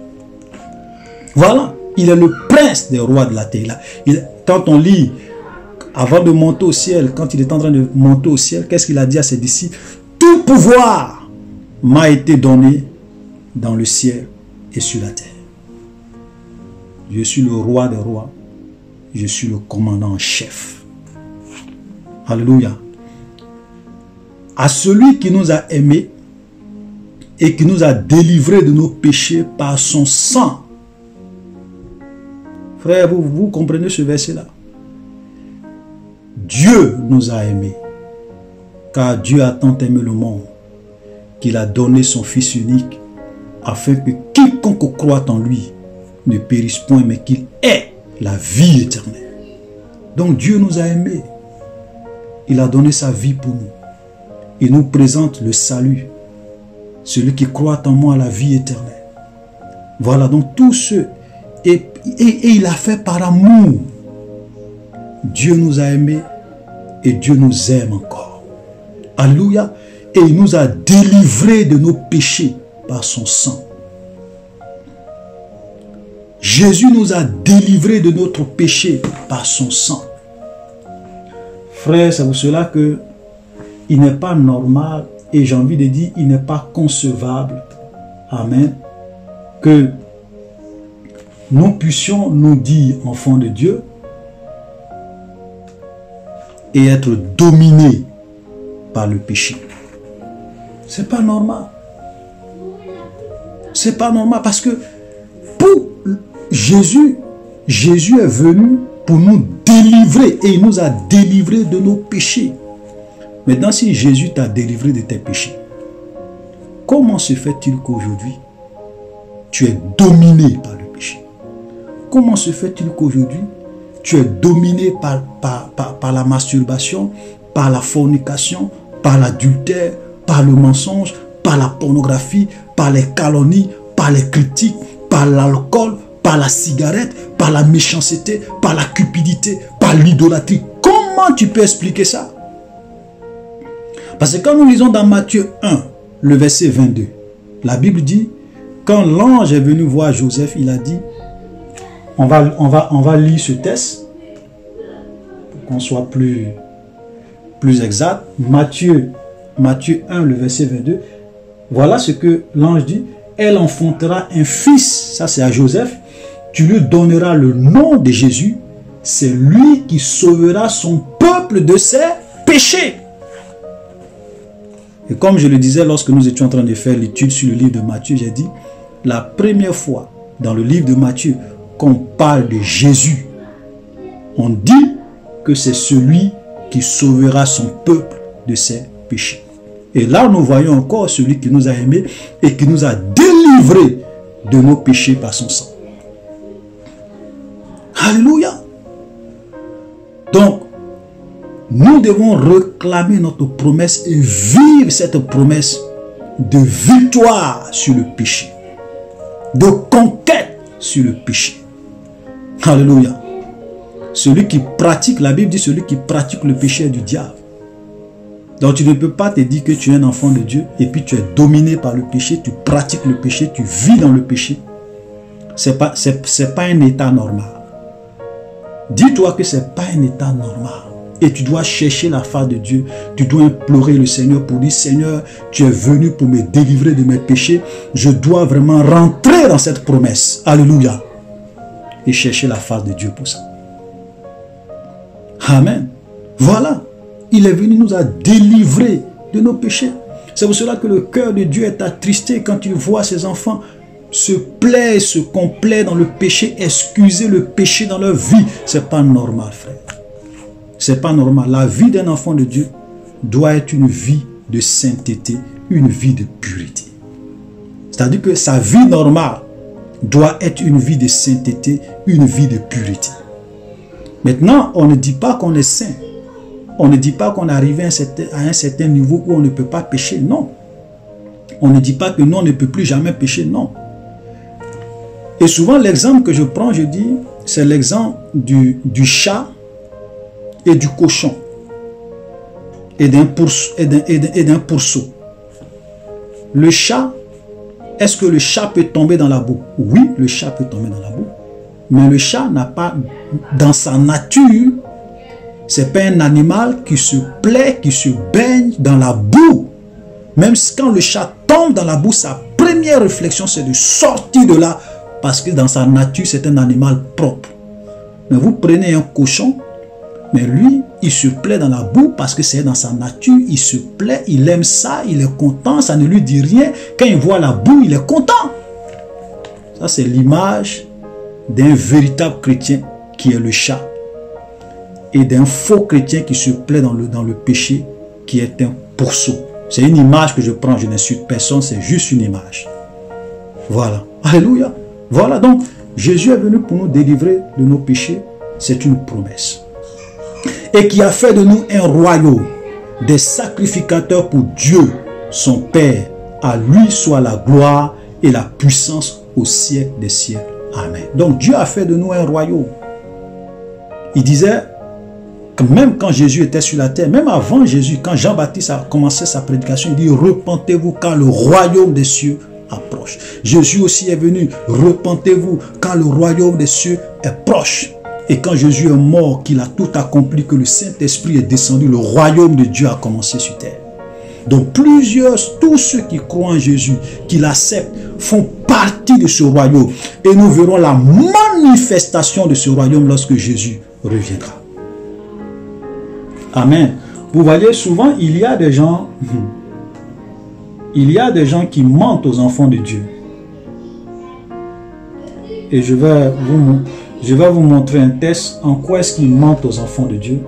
Voilà, il est le prince des rois de la terre. Quand on lit, avant de monter au ciel, quand il est en train de monter au ciel, qu'est-ce qu'il a dit à ses disciples? Tout pouvoir m'a été donné dans le ciel et sur la terre. Je suis le roi des rois. Je suis le commandant en chef. Alléluia. À celui qui nous a aimés et qui nous a délivrés de nos péchés par son sang. Frère, vous comprenez ce verset-là? Dieu nous a aimés, car Dieu a tant aimé le monde qu'il a donné son Fils unique, afin que quiconque croit en lui ne périsse point, mais qu'il ait la vie éternelle. Donc Dieu nous a aimés. Il a donné sa vie pour nous. Il nous présente le salut. Celui qui croit en moi a la vie éternelle. Voilà, donc tous ceux. Et il a fait par amour. Dieu nous a aimés et Dieu nous aime encore. Alléluia. Et il nous a délivrés de nos péchés par son sang. Jésus nous a délivrés de notre péché par son sang. Frère, c'est pour cela que il n'est pas normal et j'ai envie de dire, il n'est pas concevable, amen, que nous puissions nous dire enfants de Dieu et être dominés par le péché. C'est pas normal. C'est pas normal parce que pour Jésus est venu pour nous délivrer et il nous a délivrés de nos péchés. Maintenant, si Jésus t'a délivré de tes péchés, comment se fait-il qu'aujourd'hui tu es dominé par le péché? Comment se fait-il qu'aujourd'hui tu es dominé par la masturbation, par la fornication, par l'adultère, par le mensonge, par la pornographie, par les calomnies, par les critiques, par l'alcool, par la cigarette, par la méchanceté, par la cupidité, par à l'idolâtrie. Comment tu peux expliquer ça? Parce que quand nous lisons dans Matthieu 1, le verset 22, la Bible dit, quand l'ange est venu voir Joseph, il a dit, on va lire ce texte pour qu'on soit plus exact. Matthieu 1, le verset 22, voilà ce que l'ange dit, elle enfantera un fils, ça c'est à Joseph, tu lui donneras le nom de Jésus, c'est lui qui sauvera son peuple de ses péchés. Et comme je le disais lorsque nous étions en train de faire l'étude sur le livre de Matthieu, j'ai dit, la première fois dans le livre de Matthieu qu'on parle de Jésus, on dit que c'est celui qui sauvera son peuple de ses péchés. Et là, nous voyons encore celui qui nous a aimés et qui nous a délivrés de nos péchés par son sang. Alléluia. Donc, nous devons réclamer notre promesse et vivre cette promesse de victoire sur le péché, de conquête sur le péché. Alléluia. Celui qui pratique, la Bible dit, celui qui pratique le péché est du diable. Donc tu ne peux pas te dire que tu es un enfant de Dieu et puis tu es dominé par le péché, tu pratiques le péché, tu vis dans le péché. C'est pas un état normal. Dis-toi que ce n'est pas un état normal. Et tu dois chercher la face de Dieu. Tu dois implorer le Seigneur pour dire, Seigneur, tu es venu pour me délivrer de mes péchés. Je dois vraiment rentrer dans cette promesse. Alléluia. Et chercher la face de Dieu pour ça. Amen. Voilà. Il est venu nous a délivrer de nos péchés. C'est pour cela que le cœur de Dieu est attristé quand il voit ses enfants se plaît, se complaît dans le péché, excuser le péché dans leur vie. C'est pas normal, frère. C'est pas normal. La vie d'un enfant de Dieu doit être une vie de sainteté, une vie de pureté. C'est-à-dire que sa vie normale doit être une vie de sainteté, une vie de pureté. Maintenant, on ne dit pas qu'on est saint. On ne dit pas qu'on est arrivé à un certain niveau où on ne peut pas pécher. Non. On ne dit pas que non, on ne peut plus jamais pécher. Non. Et souvent, l'exemple que je prends, je dis, c'est l'exemple du chat et du cochon et d'un pourceau. Le chat, est-ce que le chat peut tomber dans la boue? Oui, le chat peut tomber dans la boue. Mais le chat n'a pas, dans sa nature, c'est pas un animal qui se plaît, qui se baigne dans la boue. Même quand le chat tombe dans la boue, sa première réflexion, c'est de sortir de là, parce que dans sa nature, c'est un animal propre. Mais vous prenez un cochon, mais lui, il se plaît dans la boue parce que c'est dans sa nature, il se plaît, il aime ça, il est content, ça ne lui dit rien. Quand il voit la boue, il est content. Ça, c'est l'image d'un véritable chrétien qui est le chat et d'un faux chrétien qui se plaît dans le péché qui est un pourceau. C'est une image que je prends, je n'insulte personne, c'est juste une image. Voilà. Alléluia. Voilà, donc Jésus est venu pour nous délivrer de nos péchés, c'est une promesse. Et qui a fait de nous un royaume, des sacrificateurs pour Dieu, son Père. À lui soit la gloire et la puissance au siècle des siècles. Amen. Donc Dieu a fait de nous un royaume. Il disait, que même quand Jésus était sur la terre, même avant Jésus, quand Jean-Baptiste a commencé sa prédication, il dit, repentez-vous car le royaume des cieux approche. Jésus aussi est venu, repentez-vous car le royaume des cieux est proche. Et quand Jésus est mort, qu'il a tout accompli, que le Saint-Esprit est descendu, le royaume de Dieu a commencé sur terre. Donc tous ceux qui croient en Jésus, qui l'acceptent, font partie de ce royaume. Et nous verrons la manifestation de ce royaume lorsque Jésus reviendra. Amen. Vous voyez, souvent, il y a des gens qui mentent aux enfants de Dieu. Et je vais vous montrer un test en quoi est-ce qu'ils mentent aux enfants de Dieu.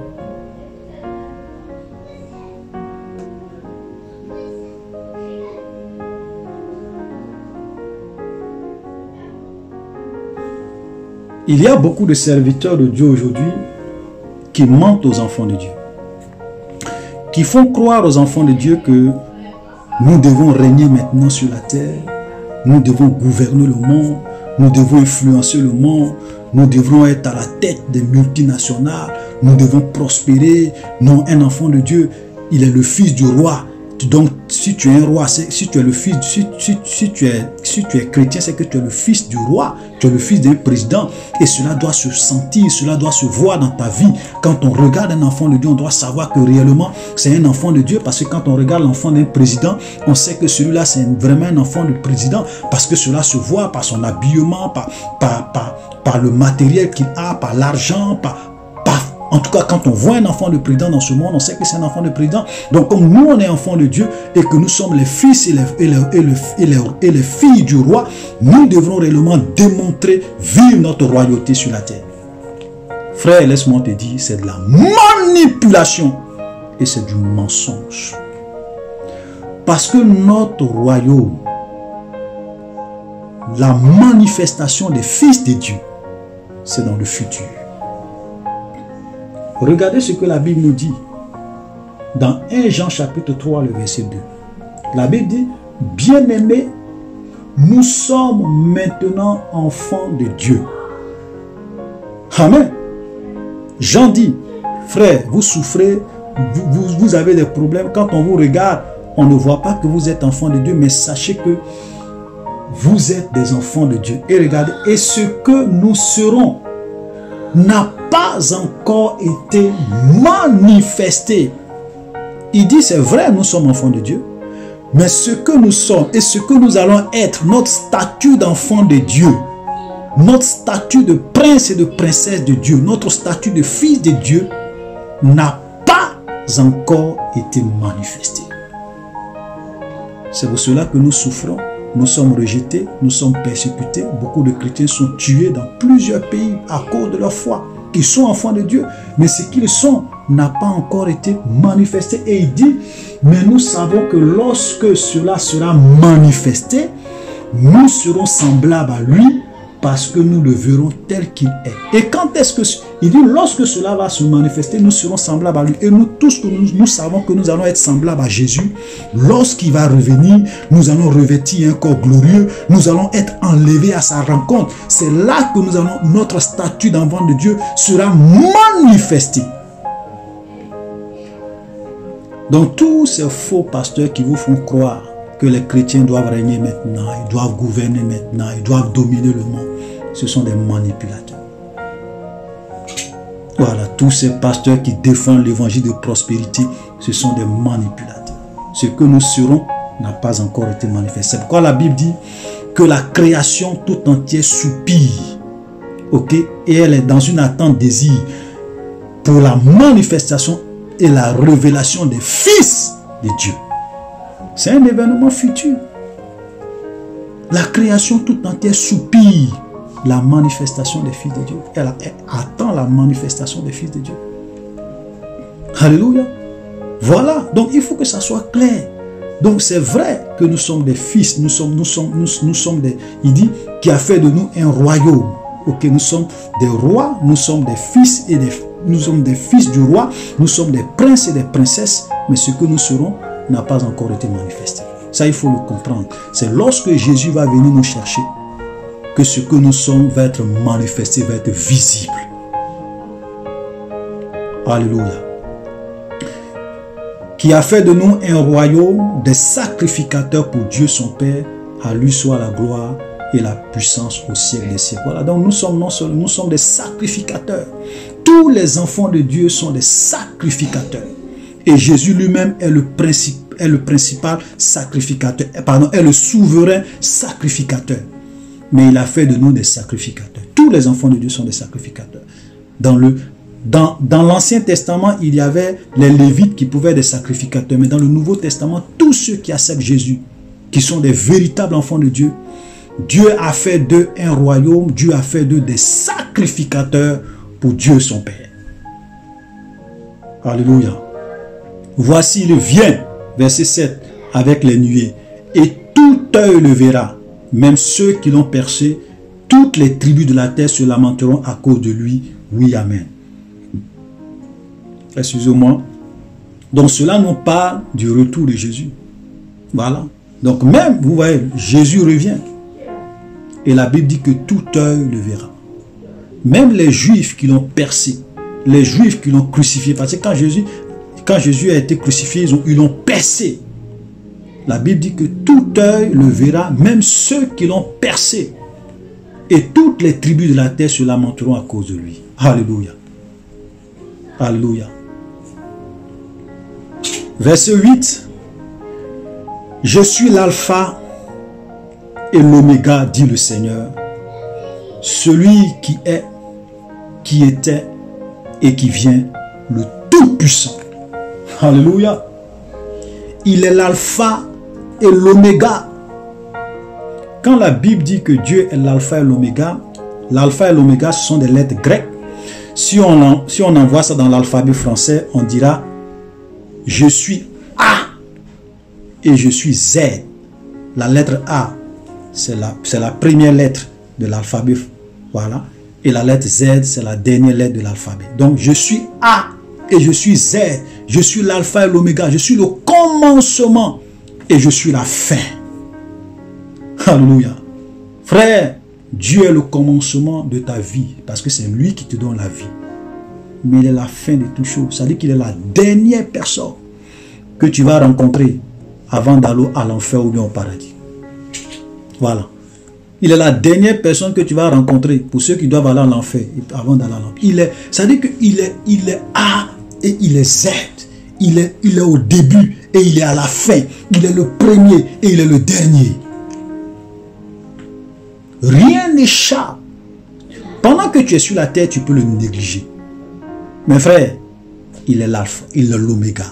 Il y a beaucoup de serviteurs de Dieu aujourd'hui qui mentent aux enfants de Dieu, qui font croire aux enfants de Dieu que nous devons régner maintenant sur la terre, nous devons gouverner le monde, nous devons influencer le monde, nous devrons être à la tête des multinationales, nous devons prospérer. Non, un enfant de Dieu, il est le fils du roi. Donc, si tu es un roi, si tu es le fils, si tu es chrétien, c'est que tu es le fils du roi, tu es le fils d'un président. Et cela doit se sentir, cela doit se voir dans ta vie. Quand on regarde un enfant de Dieu, on doit savoir que réellement, c'est un enfant de Dieu. Parce que quand on regarde l'enfant d'un président, on sait que celui-là, c'est vraiment un enfant de président. Parce que cela se voit par son habillement, par le matériel qu'il a, par l'argent, en tout cas, quand on voit un enfant de président dans ce monde, on sait que c'est un enfant de président. Donc, comme nous, on est enfants de Dieu et que nous sommes les fils et les filles du roi, nous devrons réellement démontrer, vivre notre royauté sur la terre. Frère, laisse-moi te dire, c'est de la manipulation et c'est du mensonge. Parce que notre royaume, la manifestation des fils de Dieu, c'est dans le futur. Regardez ce que la Bible nous dit. Dans 1 Jean chapitre 3, le verset 2. La Bible dit, bien-aimés, nous sommes maintenant enfants de Dieu. Amen. Jean dit, frère, vous souffrez, vous avez des problèmes. Quand on vous regarde, on ne voit pas que vous êtes enfants de Dieu, mais sachez que vous êtes des enfants de Dieu. Et regardez, et ce que nous serons n'a pas encore été manifesté. Il dit, c'est vrai, nous sommes enfants de Dieu, mais ce que nous sommes et ce que nous allons être, notre statut d'enfant de Dieu, notre statut de prince et de princesse de Dieu, notre statut de fils de Dieu, n'a pas encore été manifesté. C'est pour cela que nous souffrons, nous sommes rejetés, nous sommes persécutés. Beaucoup de chrétiens sont tués dans plusieurs pays à cause de leur foi. Ils sont enfants de Dieu, mais ce qu'ils sont n'a pas encore été manifesté. Et il dit, mais nous savons que lorsque cela sera manifesté, nous serons semblables à lui, parce que nous le verrons tel qu'il est. Et quand est-ce que... Il dit, lorsque cela va se manifester, nous serons semblables à lui. Et nous tous, nous savons que nous allons être semblables à Jésus. Lorsqu'il va revenir, nous allons revêtir un corps glorieux. Nous allons être enlevés à sa rencontre. C'est là que nous allons, notre statut d'enfant de Dieu sera manifesté. Donc tous ces faux pasteurs qui vous font croire que les chrétiens doivent régner maintenant, ils doivent gouverner maintenant, ils doivent dominer le monde, ce sont des manipulateurs. Voilà, tous ces pasteurs qui défendent l'évangile de prospérité, ce sont des manipulateurs. Ce que nous serons n'a pas encore été manifesté. C'est pourquoi la Bible dit que la création tout entière soupire, ok, et elle est dans une attente désir pour la manifestation et la révélation des fils de Dieu. C'est un événement futur. La création tout entière soupire la manifestation des fils de Dieu. Elle attend la manifestation des fils de Dieu. Alléluia. Voilà. Donc il faut que ça soit clair. Donc c'est vrai que nous sommes des fils. Nous sommes des... Il dit qui a fait de nous un royaume. Ok, nous sommes des rois. Nous sommes des fils et nous sommes des fils du roi. Nous sommes des princes et des princesses. Mais ce que nous serons n'a pas encore été manifesté. Ça, il faut le comprendre. C'est lorsque Jésus va venir nous chercher que ce que nous sommes va être manifesté, va être visible. Alléluia. Qui a fait de nous un royaume des sacrificateurs pour Dieu son Père. À lui soit la gloire et la puissance au siècle des siècles. Voilà, donc nous sommes des sacrificateurs. Tous les enfants de Dieu sont des sacrificateurs. Et Jésus lui-même est le principal sacrificateur, est le souverain sacrificateur. Mais il a fait de nous des sacrificateurs. Tous les enfants de Dieu sont des sacrificateurs. Dans l'Ancien Testament, il y avait les Lévites qui pouvaient être des sacrificateurs. Mais dans le Nouveau Testament, tous ceux qui acceptent Jésus, qui sont des véritables enfants de Dieu, Dieu a fait d'eux un royaume, Dieu a fait d'eux des sacrificateurs pour Dieu son Père. Alléluia. Voici il vient, verset 7, avec les nuées, et tout œil le verra, même ceux qui l'ont percé, toutes les tribus de la terre se lamenteront à cause de lui. Oui, amen. Excusez-moi. Donc cela nous parle du retour de Jésus. Voilà. Donc même, vous voyez, Jésus revient. Et la Bible dit que tout œil le verra. Même les Juifs qui l'ont percé, les Juifs qui l'ont crucifié. Parce que quand Jésus a été crucifié, ils l'ont percé. La Bible dit que tout œil le verra, même ceux qui l'ont percé. Et toutes les tribus de la terre se lamenteront à cause de lui. Alléluia. Alléluia. Verset 8. Je suis l'alpha et l'oméga, dit le Seigneur, celui qui est, qui était et qui vient, le Tout-Puissant. Alléluia. Il est l'alpha et l'oméga. Quand la Bible dit que Dieu est l'alpha et l'oméga ce sont des lettres grecques. Si on envoie ça dans l'alphabet français, on dira je suis A et je suis Z. La lettre A, c'est la première lettre de l'alphabet. Voilà. Et la lettre Z, c'est la dernière lettre de l'alphabet. Donc, je suis A et je suis Z. Je suis l'alpha et l'oméga. Je suis le commencement et je suis la fin. Alléluia. Frère, Dieu est le commencement de ta vie parce que c'est lui qui te donne la vie. Mais il est la fin de toutes choses. C'est-à-dire qu'il est la dernière personne que tu vas rencontrer avant d'aller à l'enfer ou bien au paradis. Voilà. Il est la dernière personne que tu vas rencontrer pour ceux qui doivent aller à l'enfer avant d'aller à l'enfer. C'est-à-dire qu'il est A et il est Z. Il est au début et il est à la fin. Il est le premier et il est le dernier. Rien n'échappe. Pendant que tu es sur la terre, tu peux le négliger. Mais frère, il est l'alpha, il est l'oméga.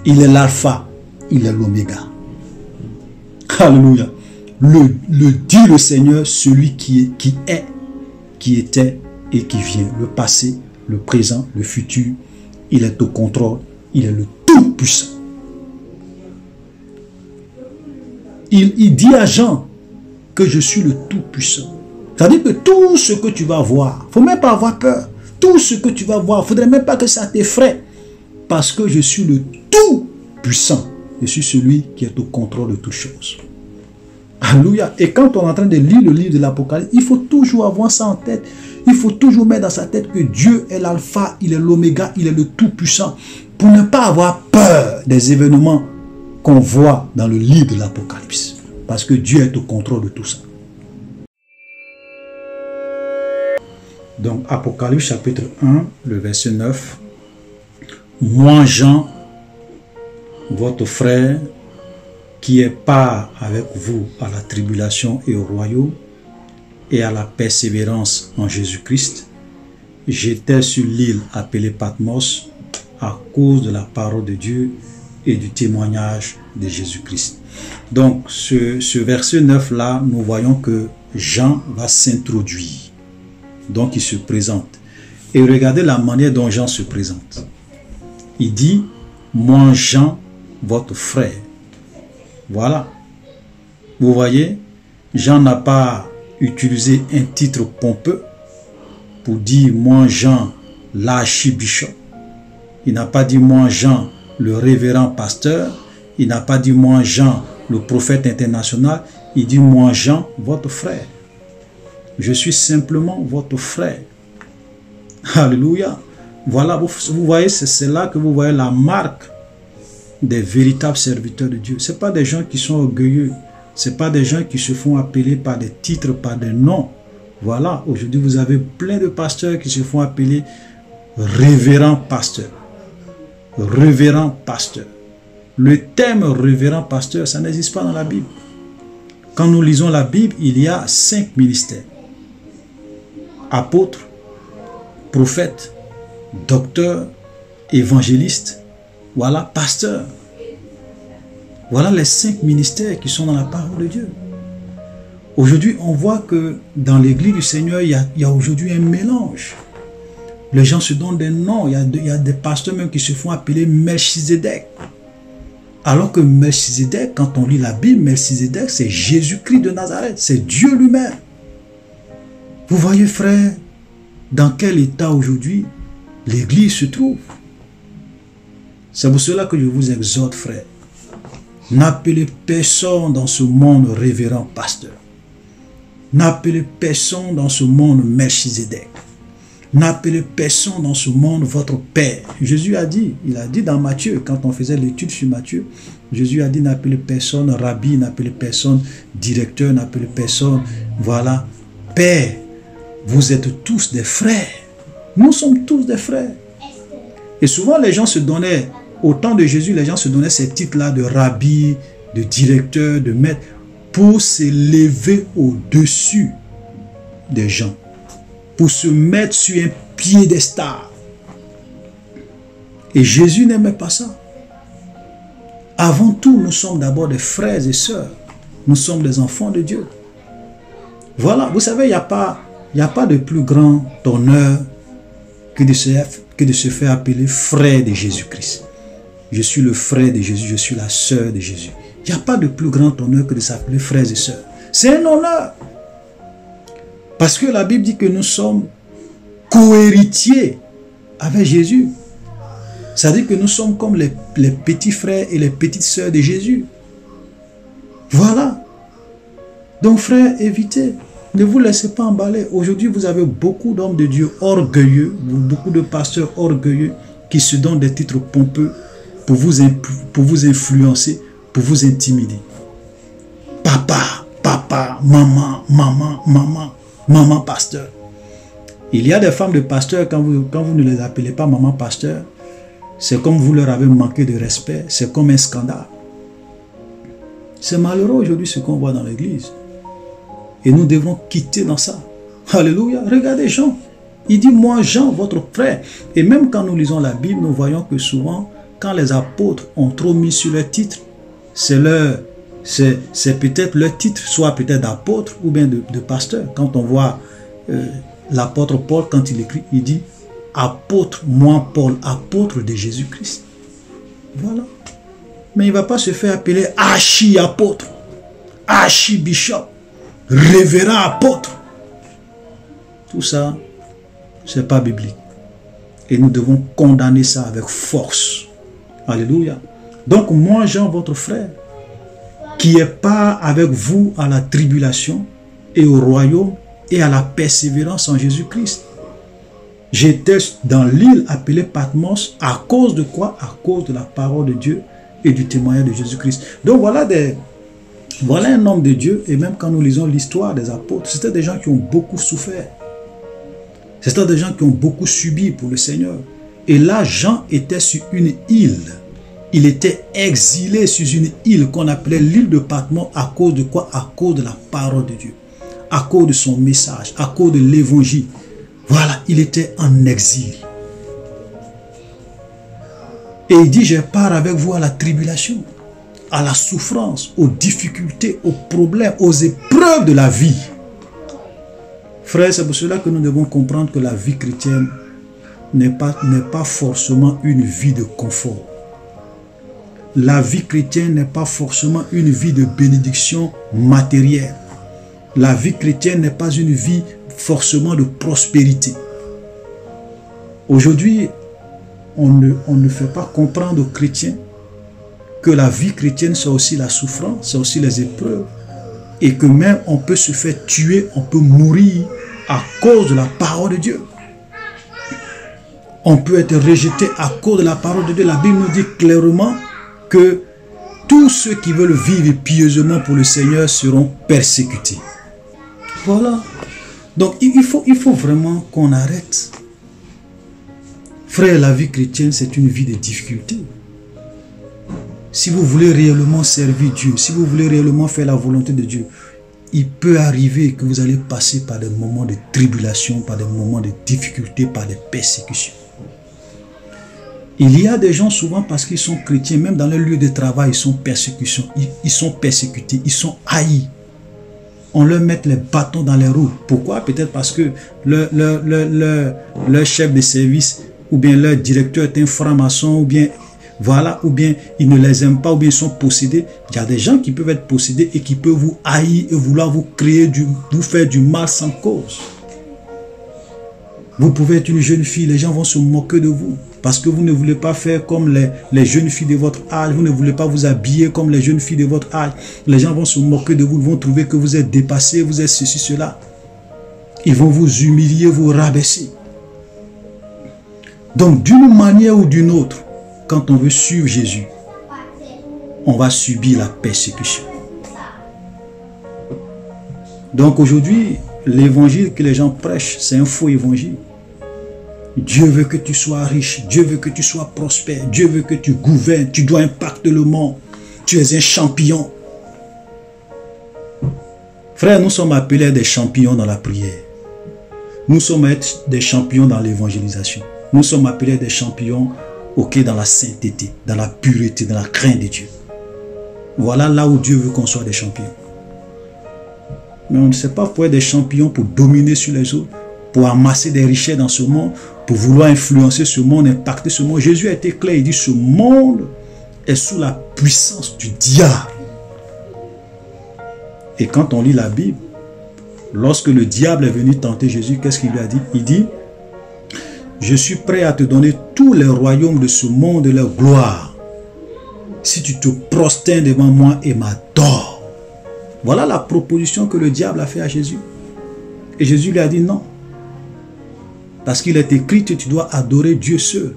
Il est l'alpha, il est l'oméga. Alléluia. Le dit le Seigneur, celui qui est, qui était et qui vient. Le passé, le présent, le futur. Il est au contrôle. Il est le Tout-Puissant. Il dit à Jean que je suis le Tout-Puissant. C'est-à-dire que tout ce que tu vas voir, il ne faut même pas avoir peur. Tout ce que tu vas voir, il ne faudrait même pas que ça t'effraie. Parce que je suis le Tout-Puissant. Je suis celui qui est au contrôle de toutes choses. Alléluia. Et quand on est en train de lire le livre de l'Apocalypse, il faut toujours avoir ça en tête. Il faut toujours mettre dans sa tête que Dieu est l'alpha, il est l'oméga, il est le Tout-Puissant. Pour ne pas avoir peur des événements qu'on voit dans le livre de l'Apocalypse. Parce que Dieu est au contrôle de tout ça. Donc, Apocalypse chapitre 1, le verset 9. Moi, Jean, votre frère, qui est part avec vous à la tribulation et au royaume, et à la persévérance en Jésus-Christ, j'étais sur l'île appelée Patmos à cause de la parole de Dieu et du témoignage de Jésus-Christ. Donc, ce verset 9-là, nous voyons que Jean va s'introduire. Donc, il se présente. Et regardez la manière dont Jean se présente. Il dit, moi Jean, votre frère. Voilà. Vous voyez, Jean n'a pas utilisé un titre pompeux pour dire, moi Jean, l'archibishop. Il n'a pas dit, moi Jean, le révérend pasteur. Il n'a pas dit, moi Jean, le prophète international. Il dit, moi Jean, votre frère. Je suis simplement votre frère. Alléluia. Voilà, vous voyez, c'est là que vous voyez la marque des véritables serviteurs de Dieu. Ce ne sont pas des gens qui sont orgueilleux. Ce ne sont pas des gens qui se font appeler par des titres, par des noms. Voilà, aujourd'hui vous avez plein de pasteurs qui se font appeler révérend pasteur. Révérend pasteur. Le terme révérend pasteur, ça n'existe pas dans la Bible. Quand nous lisons la Bible, il y a 5 ministères. Apôtres, prophètes, docteurs, évangélistes, voilà, pasteurs. Voilà les 5 ministères qui sont dans la parole de Dieu. Aujourd'hui, on voit que dans l'église du Seigneur, il y a aujourd'hui un mélange. Les gens se donnent des noms. Il y a des pasteurs même qui se font appeler Melchizedek. Alors que Melchizedek, quand on lit la Bible, Melchizedek, c'est Jésus-Christ de Nazareth. C'est Dieu lui-même. Vous voyez, frère, dans quel état aujourd'hui l'église se trouve. C'est pour cela que je vous exhorte, frère. N'appelez personne dans ce monde révérend pasteur. N'appelez personne dans ce monde Melchizedek. N'appelez personne dans ce monde votre Père. Jésus a dit, il a dit dans Matthieu, quand on faisait l'étude sur Matthieu, Jésus a dit n'appelez personne rabbi, n'appelez personne directeur, n'appelez personne, voilà, Père. Vous êtes tous des frères. Nous sommes tous des frères. Et souvent les gens se donnaient, au temps de Jésus, les gens se donnaient ces titres-là de rabbi, de directeur, de maître, pour s'élever au-dessus des gens, pour se mettre sur un piédestal. Et Jésus n'aimait pas ça. Avant tout, nous sommes d'abord des frères et sœurs. Nous sommes des enfants de Dieu. Voilà, vous savez, il n'y a pas de plus grand honneur que de se faire appeler frère de Jésus-Christ. Je suis le frère de Jésus, je suis la sœur de Jésus. Il n'y a pas de plus grand honneur que de s'appeler frères et sœurs. C'est un honneur. Parce que la Bible dit que nous sommes co-héritiers avec Jésus. Ça veut dire que nous sommes comme les petits frères et les petites sœurs de Jésus. Voilà. Donc frères, évitez. Ne vous laissez pas emballer. Aujourd'hui, vous avez beaucoup d'hommes de Dieu orgueilleux, beaucoup de pasteurs orgueilleux qui se donnent des titres pompeux pour vous influencer, pour vous intimider. Papa, papa, maman, maman, maman, maman pasteur. Il y a des femmes de pasteurs, quand vous ne les appelez pas maman pasteur, c'est comme vous leur avez manqué de respect, c'est comme un scandale. C'est malheureux aujourd'hui ce qu'on voit dans l'église. Et nous devons quitter dans ça. Alléluia. Regardez Jean. Il dit, moi Jean, votre frère. Et même quand nous lisons la Bible, nous voyons que souvent, quand les apôtres ont trop mis sur leur titre, c'est peut-être leur titre, soit peut-être d'apôtre ou bien de pasteur. Quand on voit l'apôtre Paul, quand il écrit, il dit, apôtre, moi Paul, apôtre de Jésus-Christ. Voilà. Mais il ne va pas se faire appeler archi-apôtre, archi-bishop, révérend apôtre. Tout ça, ce n'est pas biblique. Et nous devons condamner ça avec force. Alléluia. Donc moi, Jean, votre frère, qui est part avec vous à la tribulation et au royaume et à la persévérance en Jésus-Christ. J'étais dans l'île appelée Patmos à cause de quoi? À cause de la parole de Dieu et du témoignage de Jésus-Christ. Donc voilà un homme de Dieu, et même quand nous lisons l'histoire des apôtres, c'était des gens qui ont beaucoup souffert. C'était des gens qui ont beaucoup subi pour le Seigneur. Et là, Jean était sur une île. Il était exilé sur une île qu'on appelait l'île de Patmos à cause de quoi? À cause de la parole de Dieu. À cause de son message, à cause de l'évangile. Voilà, il était en exil. Et il dit, je pars avec vous à la tribulation, à la souffrance, aux difficultés, aux problèmes, aux épreuves de la vie. Frères, c'est pour cela que nous devons comprendre que la vie chrétienne n'est pas forcément une vie de confort. La vie chrétienne n'est pas forcément une vie de bénédiction matérielle. La vie chrétienne n'est pas une vie forcément de prospérité. Aujourd'hui, on ne fait pas comprendre aux chrétiens que la vie chrétienne, c'est aussi la souffrance, c'est aussi les épreuves, et que même on peut se faire tuer, on peut mourir à cause de la parole de Dieu. On peut être rejeté à cause de la parole de Dieu. La Bible nous dit clairement que tous ceux qui veulent vivre pieusement pour le Seigneur seront persécutés. Voilà. Donc il faut vraiment qu'on arrête. Frère, la vie chrétienne, c'est une vie de difficulté. Si vous voulez réellement servir Dieu, si vous voulez réellement faire la volonté de Dieu, il peut arriver que vous allez passer par des moments de tribulation, par des moments de difficulté, par des persécutions. Il y a des gens souvent parce qu'ils sont chrétiens, même dans leur lieu de travail, ils sont persécutés, ils sont haïs. On leur met les bâtons dans les roues. Pourquoi? Peut-être parce que leur chef de service ou bien leur directeur est un franc-maçon ou bien voilà, ou bien ils ne les aiment pas ou bien ils sont possédés. Il y a des gens qui peuvent être possédés et qui peuvent vous haïr et vouloir vous faire du mal sans cause. Vous pouvez être une jeune fille, les gens vont se moquer de vous parce que vous ne voulez pas faire comme les jeunes filles de votre âge, vous ne voulez pas vous habiller comme les jeunes filles de votre âge. Les gens vont se moquer de vous, ils vont trouver que vous êtes dépassé, vous êtes ceci, cela. Ils vont vous humilier, vous rabaisser. Donc, d'une manière ou d'une autre, quand on veut suivre Jésus, on va subir la persécution. Donc aujourd'hui, l'évangile que les gens prêchent, c'est un faux évangile. Dieu veut que tu sois riche, Dieu veut que tu sois prospère, Dieu veut que tu gouvernes, tu dois impacter le monde, tu es un champion. Frère, nous sommes appelés des champions dans la prière. Nous sommes des champions dans l'évangélisation. Nous sommes appelés des champions dans la sainteté, dans la pureté, dans la crainte de Dieu. Voilà là où Dieu veut qu'on soit des champions. Mais on ne sait pas pour être des champions, pour dominer sur les autres, pour amasser des richesses dans ce monde, pour vouloir influencer ce monde, impacter ce monde. Jésus a été clair, il dit ce monde est sous la puissance du diable. Et quand on lit la Bible, lorsque le diable est venu tenter Jésus, qu'est-ce qu'il lui a dit? Il dit, je suis prêt à te donner tous les royaumes de ce monde et leur gloire, si tu te prosternes devant moi et m'adores. Voilà la proposition que le diable a fait à Jésus. Et Jésus lui a dit non. Parce qu'il est écrit que tu dois adorer Dieu seul.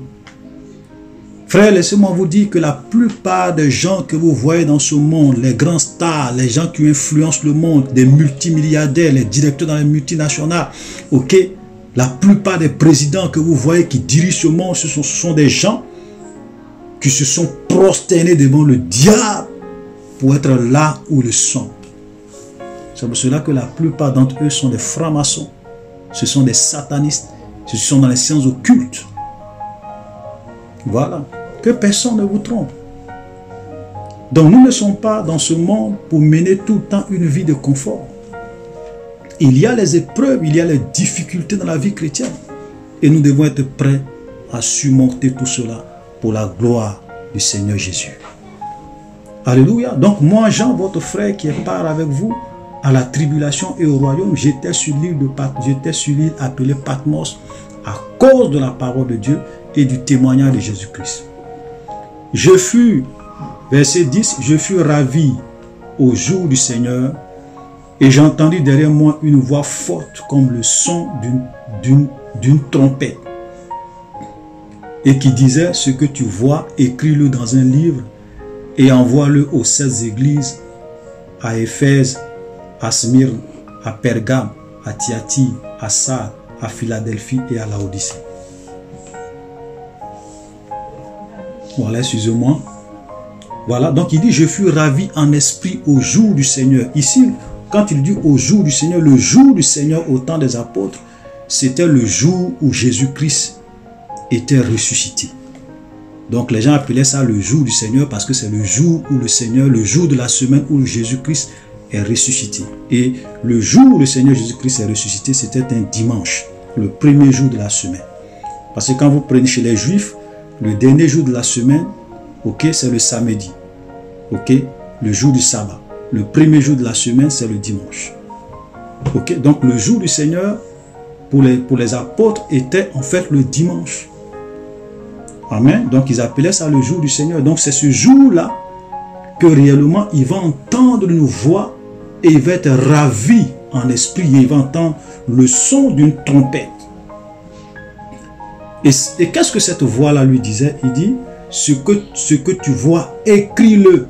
Frère, laissez-moi vous dire que la plupart des gens que vous voyez dans ce monde, les grands stars, les gens qui influencent le monde, des multimilliardaires, les directeurs dans les multinationales, la plupart des présidents que vous voyez qui dirigent ce monde, ce sont des gens qui se sont prosternés devant le diable pour être là où ils sont. C'est pour cela que la plupart d'entre eux sont des francs-maçons, ce sont des satanistes, ce sont dans les sciences occultes. Voilà. Que personne ne vous trompe. Donc nous ne sommes pas dans ce monde pour mener tout le temps une vie de confort. Il y a les épreuves, il y a les difficultés dans la vie chrétienne. Et nous devons être prêts à surmonter tout cela pour la gloire du Seigneur Jésus. Alléluia. Donc moi, Jean, votre frère qui est part avec vous à la tribulation et au royaume, j'étais sur l'île appelée Patmos à cause de la parole de Dieu et du témoignage de Jésus-Christ. Je fus, verset 10, je fus ravi au jour du Seigneur et j'entendis derrière moi une voix forte comme le son d'une trompette et qui disait, ce que tu vois, écris-le dans un livre et envoie-le aux 7 églises, à Éphèse, à Smyrne, à Pergame, à Thyatire, à Sardes, à Philadelphie et à Laodicée. Voilà, excusez-moi. Voilà, donc il dit, je fus ravi en esprit au jour du Seigneur. Ici, quand il dit au jour du Seigneur, le jour du Seigneur au temps des apôtres, c'était le jour où Jésus-Christ était ressuscité. Donc les gens appelaient ça le jour du Seigneur parce que c'est le jour où le Seigneur, le jour de la semaine où Jésus-Christ est ressuscité. Et le jour où le Seigneur Jésus-Christ est ressuscité, c'était un dimanche, le premier jour de la semaine. Parce que quand vous prenez chez les Juifs, le dernier jour de la semaine, c'est le samedi. Le jour du sabbat. Le premier jour de la semaine, c'est le dimanche. Donc le jour du Seigneur, pour les apôtres, était en fait le dimanche. Amen. Donc ils appelaient ça le jour du Seigneur. Donc c'est ce jour-là que réellement il va entendre une voix et il va être ravi en esprit et il va entendre le son d'une trompette. Et qu'est-ce que cette voix-là lui disait? Il dit, ce que tu vois, écris-le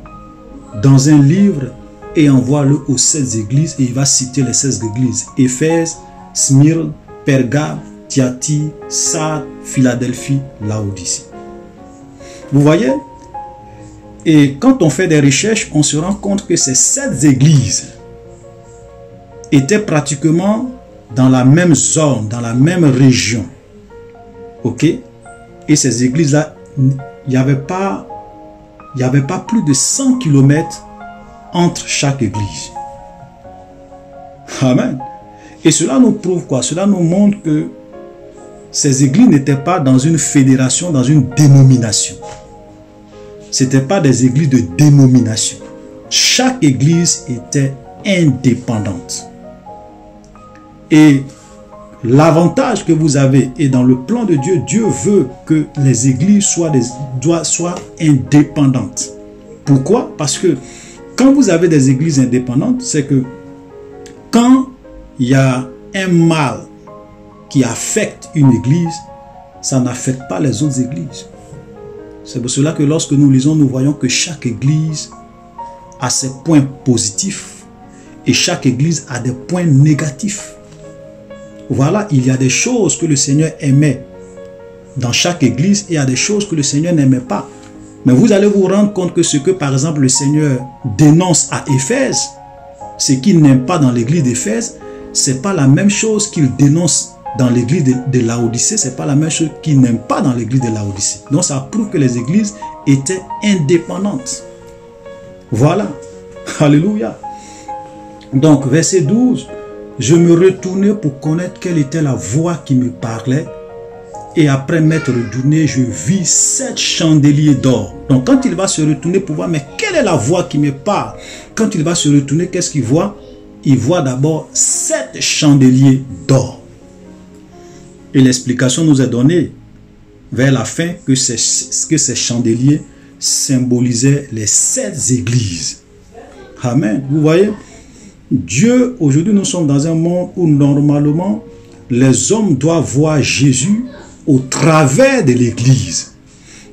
dans un livre et envoie-le aux 7 églises. Et il va citer les 16 églises. Éphèse, Smyrne, Pergame, Thyatire, Sardes, Philadelphie, Laodicée. Vous voyez? Et quand on fait des recherches, on se rend compte que ces 7 églises étaient pratiquement dans la même zone, dans la même région. Et ces églises-là, il n'y avait pas plus de 100 km entre chaque église. Amen. Et cela nous prouve quoi? Cela nous montre que ces églises n'étaient pas dans une fédération, dans une dénomination. Ce n'étaient pas des églises de dénomination. Chaque église était indépendante. Et l'avantage que vous avez est dans le plan de Dieu. Dieu veut que les églises soient indépendantes. Pourquoi? Parce que quand vous avez des églises indépendantes, c'est que quand il y a un mal qui affecte une église, ça n'affecte pas les autres églises. C'est pour cela que lorsque nous lisons, nous voyons que chaque église a ses points positifs et chaque église a des points négatifs. Voilà, il y a des choses que le Seigneur aimait dans chaque église et il y a des choses que le Seigneur n'aimait pas. Mais vous allez vous rendre compte que ce que par exemple le Seigneur dénonce à Éphèse, ce qu'il n'aime pas dans l'église d'Éphèse, c'est pas la même chose qu'il dénonce dans l'église de Laodicée, c'est pas la même chose qu'il n'aime pas dans l'église de Laodicée. Donc ça prouve que les églises étaient indépendantes. Voilà. Alléluia. Donc verset 12, je me retournai pour connaître quelle était la voix qui me parlait. Et après m'être retourné, je vis 7 chandeliers d'or. Donc quand il va se retourner pour voir, mais quelle est la voix qui me parle? Quand il va se retourner, qu'est-ce qu'il voit? Il voit d'abord 7 chandeliers d'or. Et l'explication nous est donnée vers la fin que ces chandeliers symbolisaient les 7 églises. Amen. Vous voyez, Dieu, aujourd'hui nous sommes dans un monde où normalement les hommes doivent voir Jésus au travers de l'église.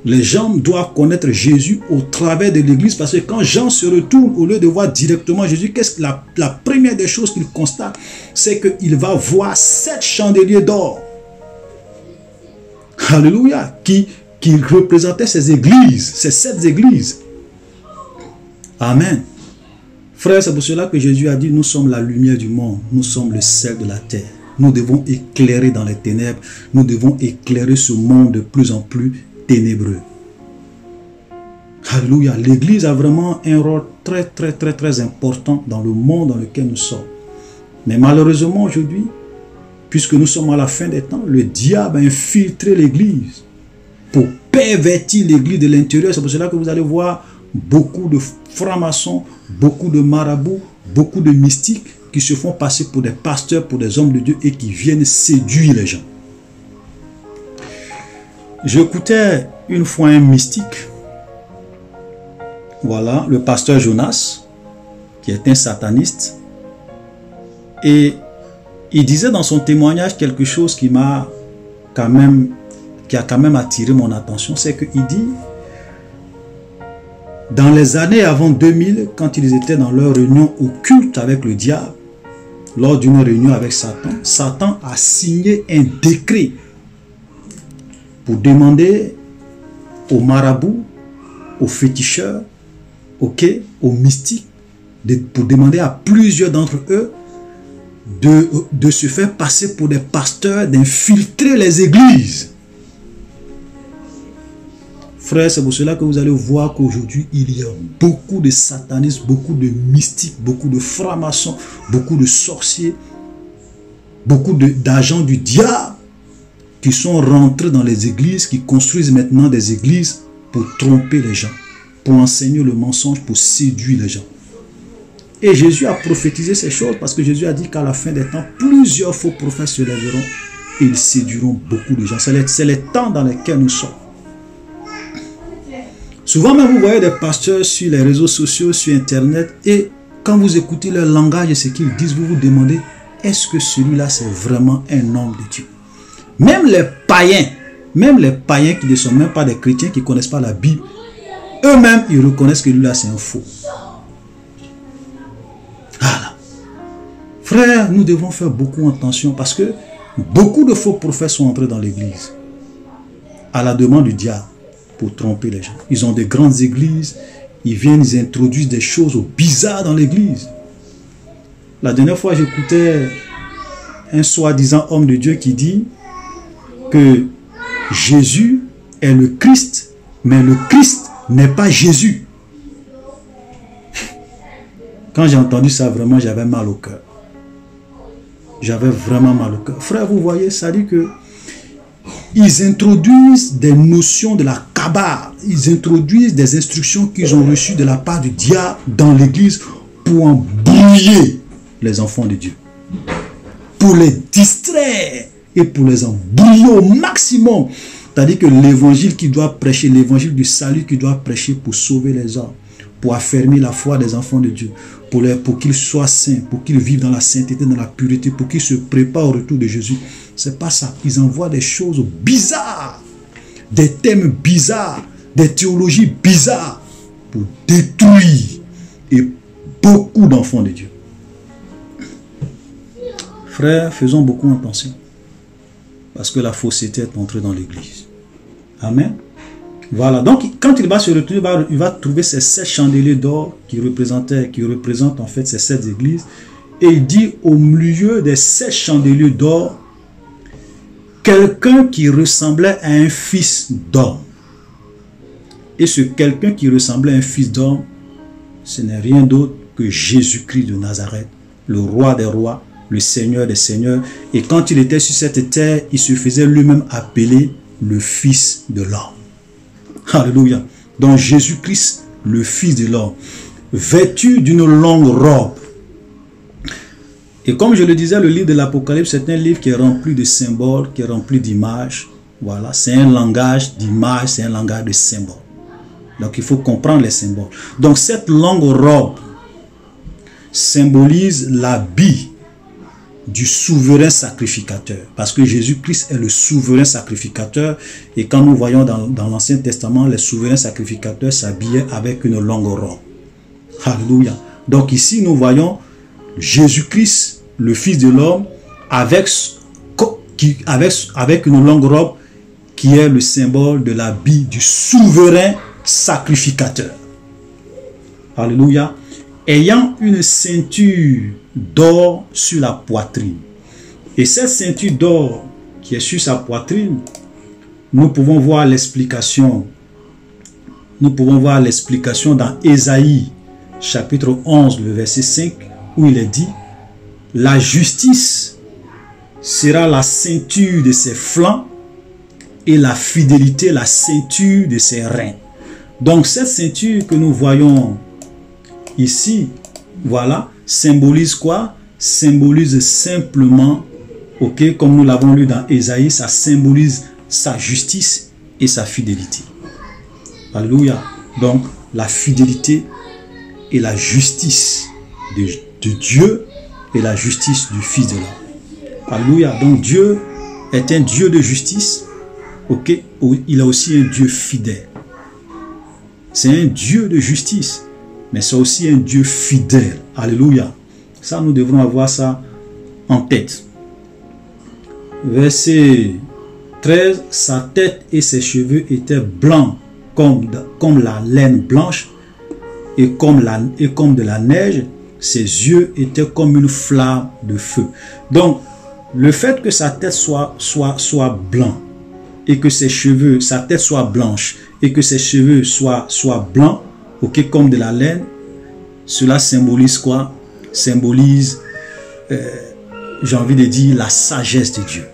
Les gens doivent connaître Jésus au travers de l'église, parce que quand Jean se retourne, au lieu de voir directement Jésus, qu'est-ce que la première des choses qu'il constate, c'est qu'il va voir 7 chandeliers d'or. Alléluia, qui représentaient ces églises, ces 7 églises. Amen. Frère, c'est pour cela que Jésus a dit, nous sommes la lumière du monde, nous sommes le sel de la terre. Nous devons éclairer dans les ténèbres, nous devons éclairer ce monde de plus en plus ténébreux. Alléluia, l'église a vraiment un rôle très important dans le monde dans lequel nous sommes. Mais malheureusement aujourd'hui, puisque nous sommes à la fin des temps, le diable a infiltré l'église pour pervertir l'église de l'intérieur. C'est pour cela que vous allez voir beaucoup de francs-maçons, beaucoup de marabouts, beaucoup de mystiques qui se font passer pour des pasteurs, pour des hommes de Dieu et qui viennent séduire les gens. J'écoutais une fois un mystique, voilà, le pasteur Jonas, qui est un sataniste, et il disait dans son témoignage quelque chose qui a quand même attiré mon attention, c'est qu'il dit, dans les années avant 2000, quand ils étaient dans leur réunion occulte avec le diable, lors d'une réunion avec Satan, Satan a signé un décret pour demander aux marabouts, aux féticheurs, aux mystiques, pour demander à plusieurs d'entre eux de se faire passer pour des pasteurs, d'infiltrer les églises. Frère, c'est pour cela que vous allez voir qu'aujourd'hui, il y a beaucoup de satanistes, beaucoup de mystiques, beaucoup de francs-maçons, beaucoup de sorciers, beaucoup d'agents du diable qui sont rentrés dans les églises, qui construisent maintenant des églises pour tromper les gens, pour enseigner le mensonge, pour séduire les gens. Et Jésus a prophétisé ces choses parce que Jésus a dit qu'à la fin des temps, plusieurs faux prophètes se lèveront et ils séduiront beaucoup de gens. C'est les temps dans lesquels nous sommes. Souvent même vous voyez des pasteurs sur les réseaux sociaux, sur internet, et quand vous écoutez leur langage et ce qu'ils disent, vous vous demandez, est-ce que celui-là c'est vraiment un homme de Dieu? Même les païens qui ne sont même pas des chrétiens, qui ne connaissent pas la Bible, eux-mêmes ils reconnaissent que lui-là c'est un faux. Voilà. Frères, nous devons faire beaucoup attention parce que beaucoup de faux prophètes sont entrés dans l'église à la demande du diable, pour tromper les gens. Ils ont de grandes églises, ils viennent, ils introduisent des choses bizarres dans l'église. La dernière fois, j'écoutais un soi-disant homme de Dieu qui dit que Jésus est le Christ, mais le Christ n'est pas Jésus. Quand j'ai entendu ça, vraiment, j'avais mal au cœur. J'avais vraiment mal au cœur. Frère, vous voyez, ça dit que ils introduisent des notions de la Kabbale. Ils introduisent des instructions qu'ils ont reçues de la part du diable dans l'église pour embrouiller les enfants de Dieu. Pour les distraire et pour les embrouiller au maximum. C'est-à-dire que l'évangile qui doit prêcher, l'évangile du salut qui doit prêcher pour sauver les hommes, pour affermir la foi des enfants de Dieu, pour qu'ils soient saints, pour qu'ils vivent dans la sainteté, dans la pureté, pour qu'ils se préparent au retour de Jésus. C'est pas ça. Ils envoient des choses bizarres, des thèmes bizarres, des théologies bizarres pour détruire et beaucoup d'enfants de Dieu. Frères, faisons beaucoup attention parce que la fausseté est entrée dans l'église. Amen. Voilà, donc quand il va se retourner, il va trouver ces 7 chandeliers d'or qui représentent en fait ces 7 églises. Et il dit au milieu des 7 chandeliers d'or, quelqu'un qui ressemblait à un fils d'homme. Et ce quelqu'un qui ressemblait à un fils d'homme, ce n'est rien d'autre que Jésus-Christ de Nazareth, le roi des rois, le Seigneur des seigneurs. Et quand il était sur cette terre, il se faisait lui-même appeler le Fils de l'homme. Alléluia. Donc Jésus-Christ, le Fils de l'homme, vêtu d'une longue robe. Et comme je le disais, le livre de l'Apocalypse, c'est un livre qui est rempli de symboles, qui est rempli d'images. Voilà, c'est un langage d'images, c'est un langage de symboles. Donc il faut comprendre les symboles. Donc cette longue robe symbolise l'habit du souverain sacrificateur. Parce que Jésus-Christ est le souverain sacrificateur. Et quand nous voyons dans l'Ancien Testament, les souverains sacrificateurs s'habillaient avec une longue robe. Alléluia. Donc ici, nous voyons Jésus-Christ, le Fils de l'homme, avec une longue robe qui est le symbole de l'habit du souverain sacrificateur. Alléluia. Ayant une ceinture d'or sur la poitrine. Et cette ceinture d'or qui est sur sa poitrine, nous pouvons voir l'explication. Nous pouvons voir l'explication dans Ésaïe, chapitre 11, le verset 5, où il est dit: la justice sera la ceinture de ses flancs et la fidélité la ceinture de ses reins. Donc cette ceinture que nous voyons ici, voilà, symbolise quoi? Symbolise simplement, ok, comme nous l'avons lu dans Ésaïe, ça symbolise sa justice et sa fidélité. Alléluia. Donc la fidélité et la justice de Dieu et la justice du Fils de l'homme. Alléluia. Donc Dieu est un Dieu de justice, ok, il est aussi un Dieu fidèle. C'est un Dieu de justice, mais c'est aussi un Dieu fidèle. Alléluia. Ça, nous devrons avoir ça en tête. Verset 13. Sa tête et ses cheveux étaient blancs comme la laine blanche et comme de la neige. Ses yeux étaient comme une flamme de feu. Donc, le fait que sa tête soit blanc et que ses cheveux, sa tête soit blanche et que ses cheveux soient blancs, ok, comme de la laine, cela symbolise quoi? Symbolise, j'ai envie de dire, la sagesse de Dieu.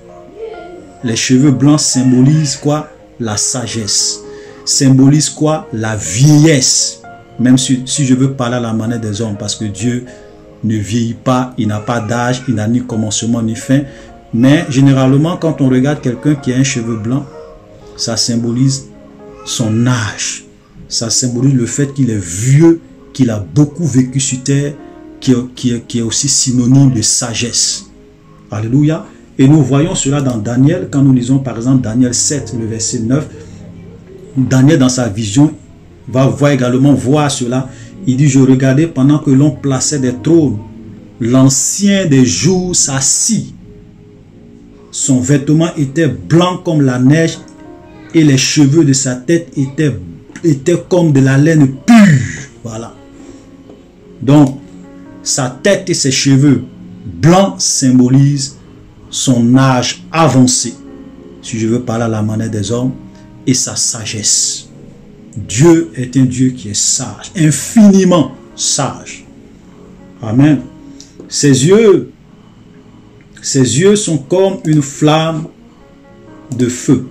Les cheveux blancs symbolisent quoi? La sagesse. Symbolise quoi? La vieillesse. Même si je veux parler à la manière des hommes, parce que Dieu ne vieillit pas, il n'a pas d'âge, il n'a ni commencement ni fin. Mais généralement, quand on regarde quelqu'un qui a un cheveu blanc, ça symbolise son âge. Ça symbolise le fait qu'il est vieux, qu'il a beaucoup vécu sur terre, qui est aussi synonyme de sagesse. Alléluia. Et nous voyons cela dans Daniel, quand nous lisons par exemple Daniel 7, le verset 9. Daniel, dans sa vision, va également voir cela. Il dit: je regardais pendant que l'on plaçait des trônes. L'ancien des jours s'assit. Son vêtement était blanc comme la neige et les cheveux de sa tête étaient comme de la laine pure. Voilà. Donc, sa tête et ses cheveux blancs symbolisent son âge avancé, si je veux parler à la manière des hommes, et sa sagesse. Dieu est un Dieu qui est sage, infiniment sage. Amen. Ses yeux sont comme une flamme de feu.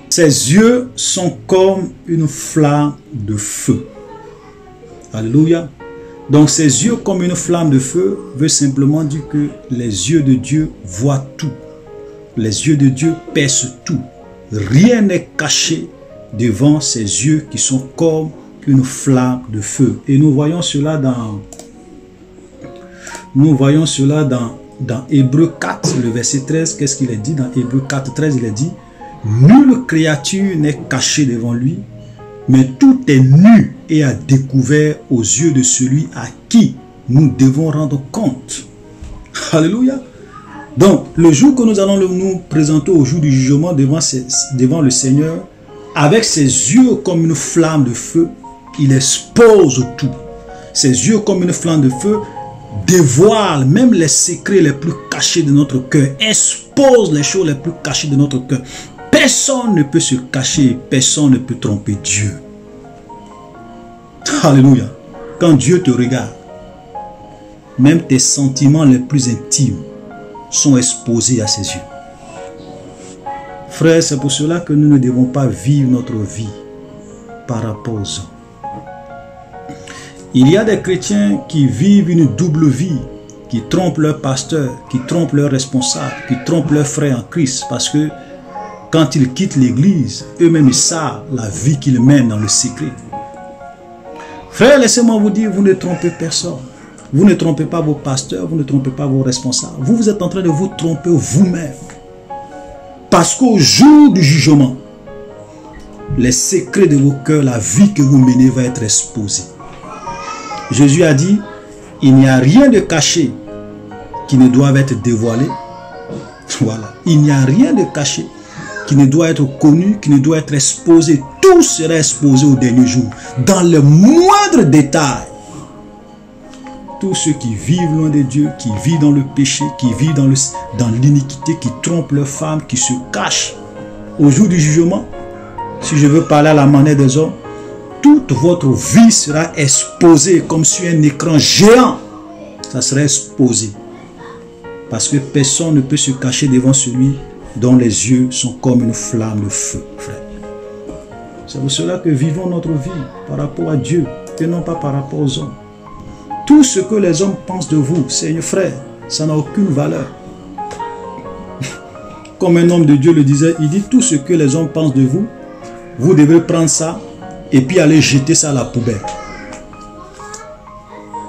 Ses yeux sont comme une flamme de feu. Alléluia. Donc ses yeux comme une flamme de feu veut simplement dire que les yeux de Dieu voient tout. Les yeux de Dieu percent tout. Rien n'est caché devant ses yeux qui sont comme une flamme de feu. Et nous voyons cela dans dans Hébreux 4, le verset 13, qu'est-ce qu'il est dit? Dans Hébreux 4, 13, il est dit, nulle créature n'est cachée devant lui, mais tout est nu et à découvert aux yeux de celui à qui nous devons rendre compte. Alléluia. Donc, le jour que nous allons nous présenter au jour du jugement devant le Seigneur, avec ses yeux comme une flamme de feu, il expose tout. Ses yeux comme une flamme de feu dévoilent même les secrets les plus cachés de notre cœur, expose les choses les plus cachées de notre cœur. Personne ne peut se cacher, personne ne peut tromper Dieu. Alléluia. Quand Dieu te regarde, même tes sentiments les plus intimes sont exposés à ses yeux. Frères, c'est pour cela que nous ne devons pas vivre notre vie par rapport aux hommes. Il y a des chrétiens qui vivent une double vie, qui trompent leur pasteur, qui trompent leurs responsables, qui trompent leurs frères en Christ, parce que quand ils quittent l'église, eux-mêmes ils savent la vie qu'ils mènent dans le secret. Frères, laissez-moi vous dire, vous ne trompez personne. Vous ne trompez pas vos pasteurs, vous ne trompez pas vos responsables. Vous êtes en train de vous tromper vous-même. Parce qu'au jour du jugement, les secrets de vos cœurs, la vie que vous menez va être exposée. Jésus a dit, il n'y a rien de caché qui ne doit être dévoilé. Voilà. Il n'y a rien de caché qui ne doit être connu, qui ne doit être exposé. Tout sera exposé au dernier jour, dans le moindre détail. Tous ceux qui vivent loin de Dieu, qui vivent dans le péché, qui vivent dans l'iniquité, qui trompent leurs femmes, qui se cachent au jour du jugement, si je veux parler à la manière des hommes, toute votre vie sera exposée comme sur un écran géant. Ça sera exposé. Parce que personne ne peut se cacher devant celui dont les yeux sont comme une flamme de feu, frère. C'est pour cela que vivons notre vie par rapport à Dieu et non pas par rapport aux hommes. Tout ce que les hommes pensent de vous, Seigneur frère, ça n'a aucune valeur. Comme un homme de Dieu le disait, il dit tout ce que les hommes pensent de vous, vous devez prendre ça et puis aller jeter ça à la poubelle.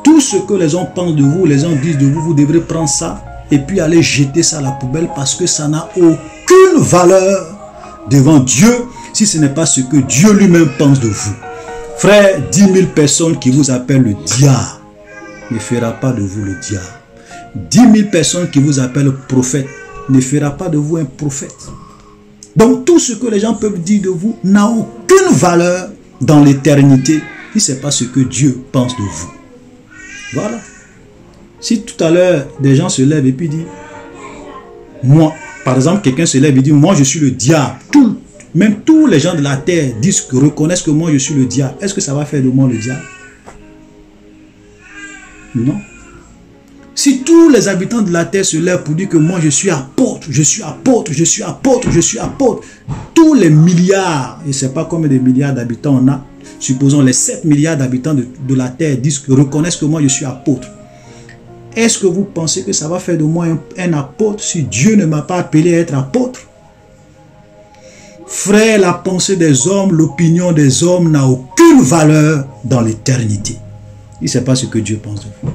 Tout ce que les hommes pensent de vous, les gens disent de vous, vous devrez prendre ça et puis aller jeter ça à la poubelle parce que ça n'a aucune valeur devant Dieu si ce n'est pas ce que Dieu lui-même pense de vous. Frère, 10 000 personnes qui vous appellent le diable ne fera pas de vous le diable. 10 000 personnes qui vous appellent prophète ne fera pas de vous un prophète. Donc tout ce que les gens peuvent dire de vous n'a aucune valeur dans l'éternité si ce n'est pas ce que Dieu pense de vous. Voilà. Si tout à l'heure des gens se lèvent et puis disent, moi, par exemple, quelqu'un se lève et dit, moi je suis le diable. Même tous les gens de la terre reconnaissent que moi je suis le diable. Est-ce que ça va faire de moi le diable? Non. Si tous les habitants de la terre se lèvent pour dire que moi je suis apôtre, je suis apôtre, je suis apôtre, je suis apôtre, tous les milliards, et je ne sais pas combien de milliards d'habitants on a, supposons les 7 milliards d'habitants de la terre reconnaissent que moi je suis apôtre. Est-ce que vous pensez que ça va faire de moi un apôtre si Dieu ne m'a pas appelé à être apôtre? Frère, la pensée des hommes, l'opinion des hommes n'a aucune valeur dans l'éternité. Il ne sait pas ce que Dieu pense de vous.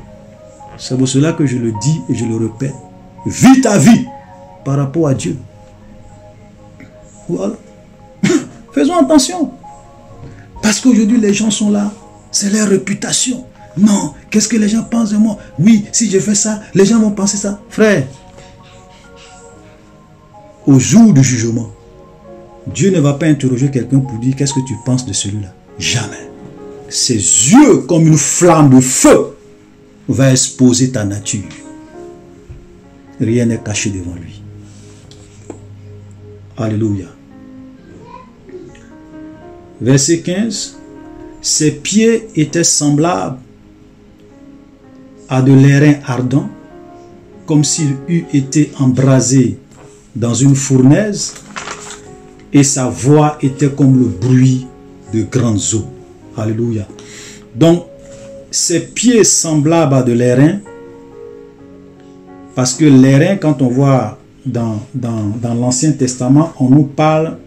C'est pour cela que je le dis et je le répète. Vis ta vie par rapport à Dieu. Voilà. Faisons attention. Parce qu'aujourd'hui, les gens sont là. C'est leur réputation. Non, qu'est-ce que les gens pensent de moi? Oui, si je fais ça, les gens vont penser ça. Frère, au jour du jugement, Dieu ne va pas interroger quelqu'un pour dire qu'est-ce que tu penses de celui-là. Jamais. Ses yeux comme une flamme de feu va exposer ta nature. Rien n'est caché devant lui. Alléluia. Verset 15. Ses pieds étaient semblables à de l'airain ardent, comme s'il eût été embrasé dans une fournaise, et sa voix était comme le bruit de grandes eaux. Alléluia. Donc, ses pieds semblables à de l'airain, parce que l'airain, quand on voit dans l'Ancien Testament, on nous parle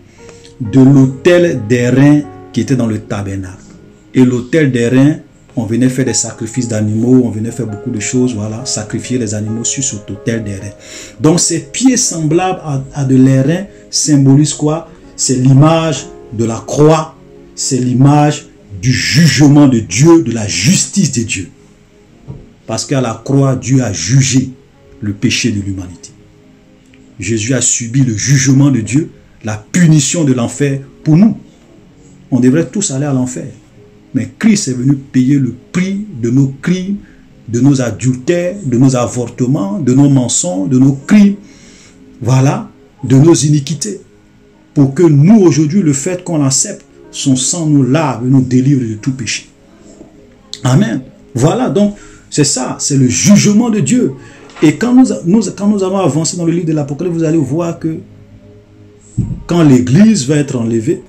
de l'autel d'airain qui était dans le tabernacle. Et l'autel d'airain, on venait faire des sacrifices d'animaux, on venait faire beaucoup de choses, voilà, sacrifier les animaux sur cet autel d'airain. Donc ces pieds semblables à de l'airain symbolisent quoi? C'est l'image de la croix, c'est l'image du jugement de Dieu, de la justice de Dieu. Parce qu'à la croix, Dieu a jugé le péché de l'humanité. Jésus a subi le jugement de Dieu, la punition de l'enfer pour nous. On devrait tous aller à l'enfer. Mais Christ est venu payer le prix de nos crimes, de nos adultères, de nos avortements, de nos mensonges, de nos crimes, voilà, de nos iniquités. Pour que nous, aujourd'hui, le fait qu'on l'accepte, son sang nous lave et nous délivre de tout péché. Amen. Voilà, donc, c'est ça, c'est le jugement de Dieu. Et quand nous allons avancer dans le livre de l'Apocalypse, vous allez voir que quand l'Église va être enlevée,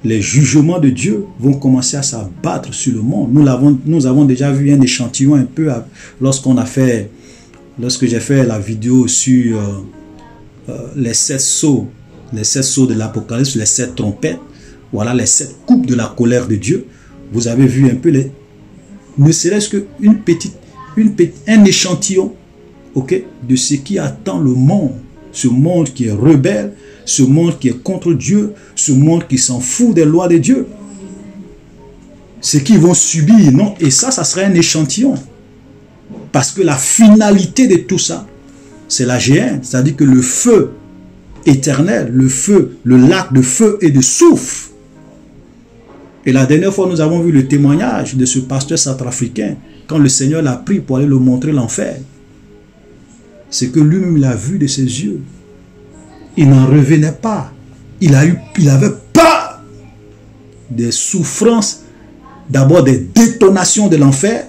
les jugements de Dieu vont commencer à s'abattre sur le monde. Nous avons déjà vu un échantillon un peu lorsque j'ai fait la vidéo sur les 7 sceaux de l'Apocalypse, les 7 trompettes, voilà les 7 coupes de la colère de Dieu. Vous avez vu un peu ne serait-ce qu'un échantillon, ok, de ce qui attend le monde, ce monde qui est rebelle, ce monde qui est contre Dieu, ce monde qui s'en fout des lois de Dieu. Ce qu'ils vont subir, non? Et ça serait un échantillon. Parce que la finalité de tout ça, c'est la géhenne, c'est-à-dire que le feu éternel, le lac de feu et de soufre. Et la dernière fois, nous avons vu le témoignage de ce pasteur centrafricain, quand le Seigneur l'a pris pour aller le montrer l'enfer. C'est que lui-même, il a vu de ses yeux. Il n'en revenait pas. Il avait peur des souffrances, d'abord des détonations de l'enfer,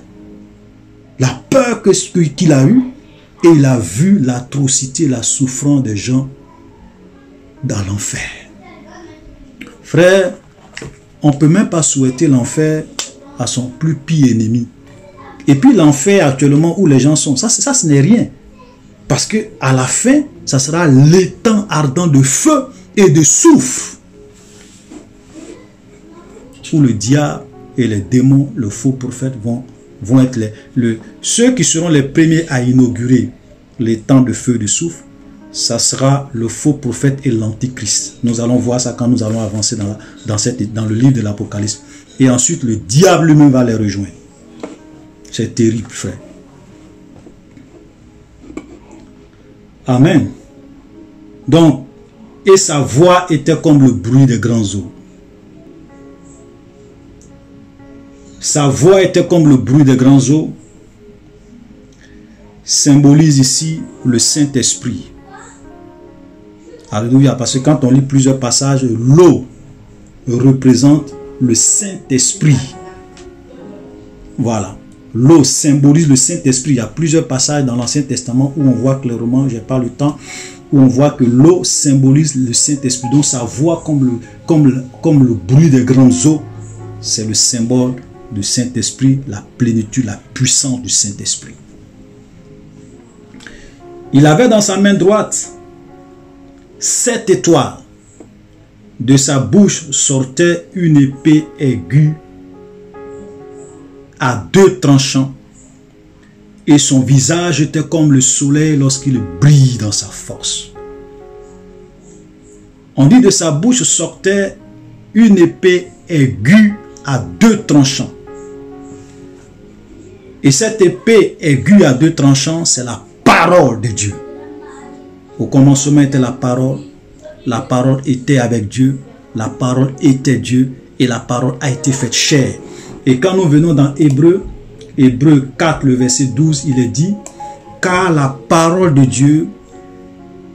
la peur qu'il a eue, et il a vu l'atrocité, la souffrance des gens dans l'enfer. Frère, on ne peut même pas souhaiter l'enfer à son plus pire ennemi. Et puis l'enfer actuellement où les gens sont, ça ce n'est rien. Parce que à la fin, ça sera l'étang ardent de feu et de soufre. Où le diable et les démons, le faux prophète vont être ceux qui seront les premiers à inaugurer l'étang de feu et de soufre. Ça sera le faux prophète et l'antichrist. Nous allons voir ça quand nous allons avancer dans le livre de l'Apocalypse. Et ensuite, le diable lui-même va les rejoindre. C'est terrible, frère. Amen. Donc, et sa voix était comme le bruit des grands eaux. Sa voix était comme le bruit des grands eaux. Symbolise ici le Saint-Esprit. Alléluia, parce que quand on lit plusieurs passages, l'eau représente le Saint-Esprit. Voilà. L'eau symbolise le Saint-Esprit. Il y a plusieurs passages dans l'Ancien Testament où on voit clairement, je n'ai pas le temps, où on voit que l'eau symbolise le Saint-Esprit. Donc sa voix comme le bruit des grandes eaux, c'est le symbole du Saint-Esprit, la plénitude, la puissance du Saint-Esprit. Il avait dans sa main droite 7 étoiles. De sa bouche sortait une épée aiguë à 2 tranchants, et son visage était comme le soleil lorsqu'il brille dans sa force. On dit de sa bouche sortait une épée aiguë à 2 tranchants. Et cette épée aiguë à 2 tranchants, c'est la parole de Dieu. Au commencement était la parole était avec Dieu, la parole était Dieu, et la parole a été faite chair. Et quand nous venons dans Hébreu 4, le verset 12, il est dit, car la parole de Dieu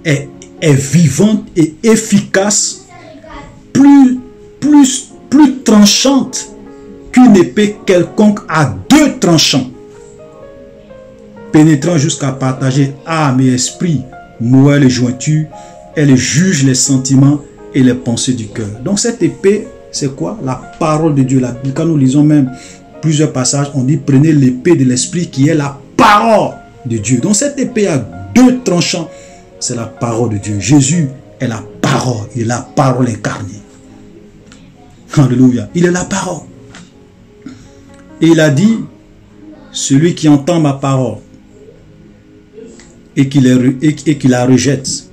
est vivante et efficace, plus tranchante qu'une épée quelconque à 2 tranchants, pénétrant jusqu'à partager âme et esprit, moelle et jointure, elle juge les sentiments et les pensées du cœur. Donc cette épée, c'est quoi? La parole de Dieu. Quand nous lisons même plusieurs passages, on dit prenez l'épée de l'esprit qui est la parole de Dieu. Donc cette épée a 2 tranchants, c'est la parole de Dieu. Jésus est la parole, il est la parole incarnée. Alléluia, il est la parole. Et il a dit, celui qui entend ma parole et qui la rejette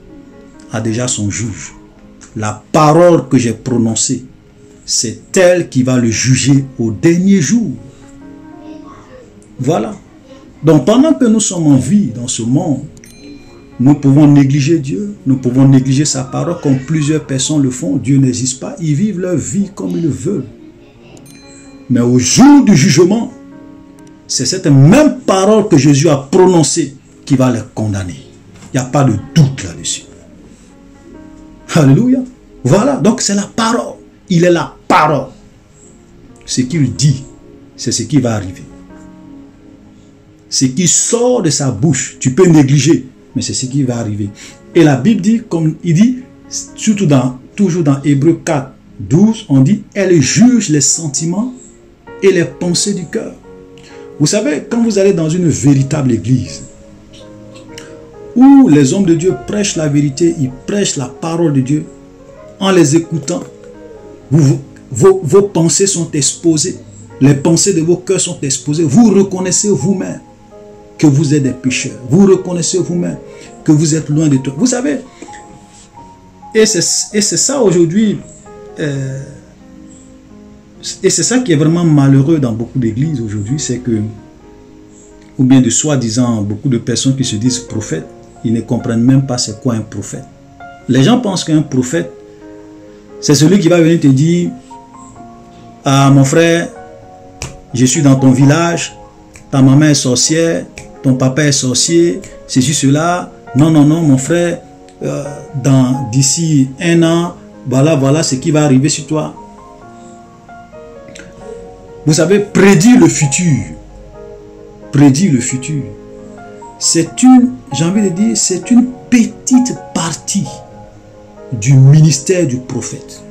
a déjà son juge. La parole que j'ai prononcée, c'est elle qui va le juger au dernier jour. Voilà. Donc pendant que nous sommes en vie dans ce monde, nous pouvons négliger Dieu, nous pouvons négliger sa parole comme plusieurs personnes le font. Dieu n'existe pas, ils vivent leur vie comme ils le veulent. Mais au jour du jugement, c'est cette même parole que Jésus a prononcée qui va les condamner. Il n'y a pas de doute là-dessus. Alléluia. Voilà, donc c'est la parole. Il est la parole. Ce qu'il dit, c'est ce qui va arriver. Ce qui sort de sa bouche, tu peux négliger, mais c'est ce qui va arriver. Et la Bible dit, comme il dit, toujours dans Hébreux 4, 12, on dit, elle juge les sentiments et les pensées du cœur. Vous savez, quand vous allez dans une véritable église, où les hommes de Dieu prêchent la vérité, ils prêchent la parole de Dieu, en les écoutant, vos pensées sont exposées, les pensées de vos cœurs sont exposées, vous reconnaissez vous-même que vous êtes des pécheurs, vous reconnaissez vous-même que vous êtes loin de Dieu. Vous savez, et c'est ça aujourd'hui, et c'est ça qui est vraiment malheureux dans beaucoup d'églises aujourd'hui, c'est que, ou bien de soi-disant, beaucoup de personnes qui se disent prophètes, ils ne comprennent même pas c'est quoi un prophète. Les gens pensent qu'un prophète, c'est celui qui va venir te dire, ah mon frère, je suis dans ton village, ta maman est sorcière, ton papa est sorcier, ceci, cela. Non, non, non, mon frère, d'ici 1 an, voilà ce qui va arriver sur toi. Vous savez, prédire le futur. Prédire le futur. C'est une, j'ai envie de dire, c'est une petite partie du ministère du prophète.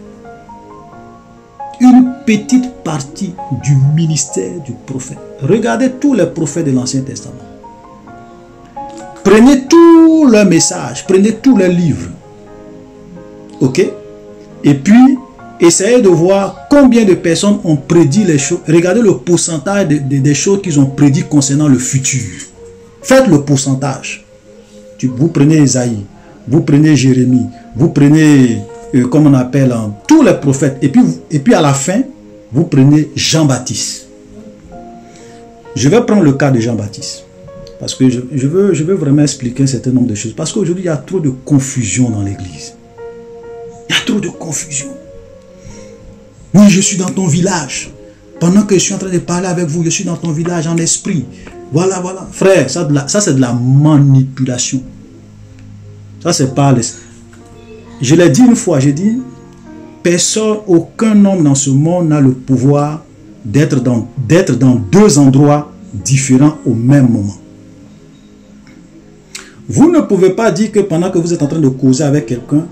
Une petite partie du ministère du prophète. Regardez tous les prophètes de l'Ancien Testament. Prenez tous leurs messages, prenez tous leurs livres. Ok? Et puis, essayez de voir combien de personnes ont prédit les choses. Regardez le pourcentage des choses qu'ils ont prédit concernant le futur. Faites le pourcentage. Vous prenez Isaïe, vous prenez Jérémie, vous prenez, comme on appelle, tous les prophètes. Et puis à la fin, vous prenez Jean-Baptiste. Je vais prendre le cas de Jean-Baptiste. Parce que je veux vraiment expliquer un certain nombre de choses. Parce qu'aujourd'hui, il y a trop de confusion dans l'église. Il y a trop de confusion. Oui, je suis dans ton village. Pendant que je suis en train de parler avec vous, je suis dans ton village en esprit. Voilà, voilà. Frère, ça c'est de la manipulation. Ça, c'est pas... Je l'ai dit une fois, j'ai dit, personne, aucun homme dans ce monde n'a le pouvoir d'être dans 2 endroits différents au même moment. Vous ne pouvez pas dire que pendant que vous êtes en train de causer avec quelqu'un,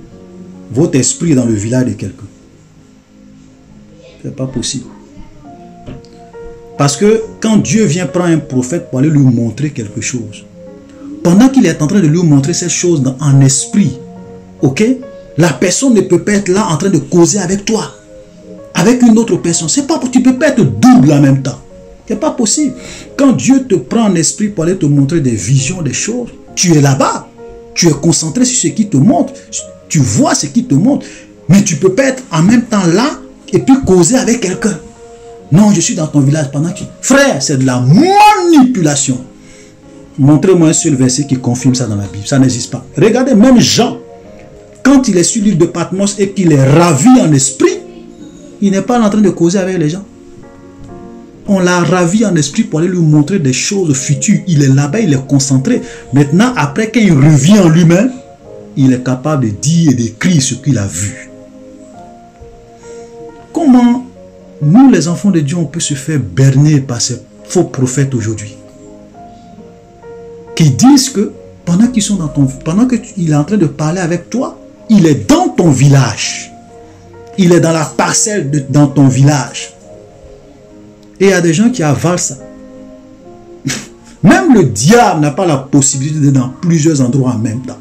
votre esprit est dans le village de quelqu'un. Ce n'est pas possible. Parce que quand Dieu vient prendre un prophète pour aller lui montrer quelque chose, pendant qu'il est en train de lui montrer cette chose en esprit, ok, la personne ne peut pas être là en train de causer avec toi, avec une autre personne. C'est pas, tu ne peux pas être double en même temps. Ce n'est pas possible. Quand Dieu te prend en esprit pour aller te montrer des visions, des choses, tu es là-bas. Tu es concentré sur ce qui te montre. Tu vois ce qui te montre. Mais tu ne peux pas être en même temps là et puis causer avec quelqu'un. Non, je suis dans ton village pendant que... Frère, c'est de la manipulation. Montrez-moi un seul verset qui confirme ça dans la Bible. Ça n'existe pas. Regardez, même Jean, quand il est sur l'île de Patmos et qu'il est ravi en esprit, il n'est pas en train de causer avec les gens. On l'a ravi en esprit pour aller lui montrer des choses futures. Il est là-bas, il est concentré. Maintenant, après qu'il revient en lui-même, il est capable de dire et d'écrire ce qu'il a vu. Comment nous, les enfants de Dieu, on peut se faire berner par ces faux prophètes aujourd'hui? Qui disent que pendant qu'ils sont dans ton, pendant qu'il est en train de parler avec toi, il est dans ton village. Il est dans la parcelle dans ton village. Et il y a des gens qui avalent ça. Même le diable n'a pas la possibilité d'être dans plusieurs endroits en même temps.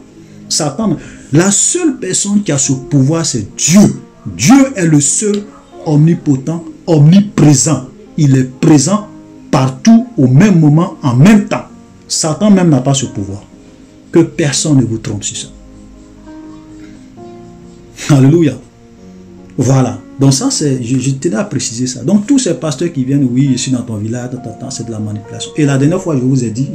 Satan, la seule personne qui a ce pouvoir, c'est Dieu. Dieu est le seul omnipotent, omniprésent. Il est présent partout, au même moment, en même temps. Satan même n'a pas ce pouvoir. Que personne ne vous trompe sur ça. Alléluia. Voilà. Donc ça, je tenais à préciser ça. Donc tous ces pasteurs qui viennent, oui, je suis dans ton village, c'est de la manipulation. Et la dernière fois, je vous ai dit,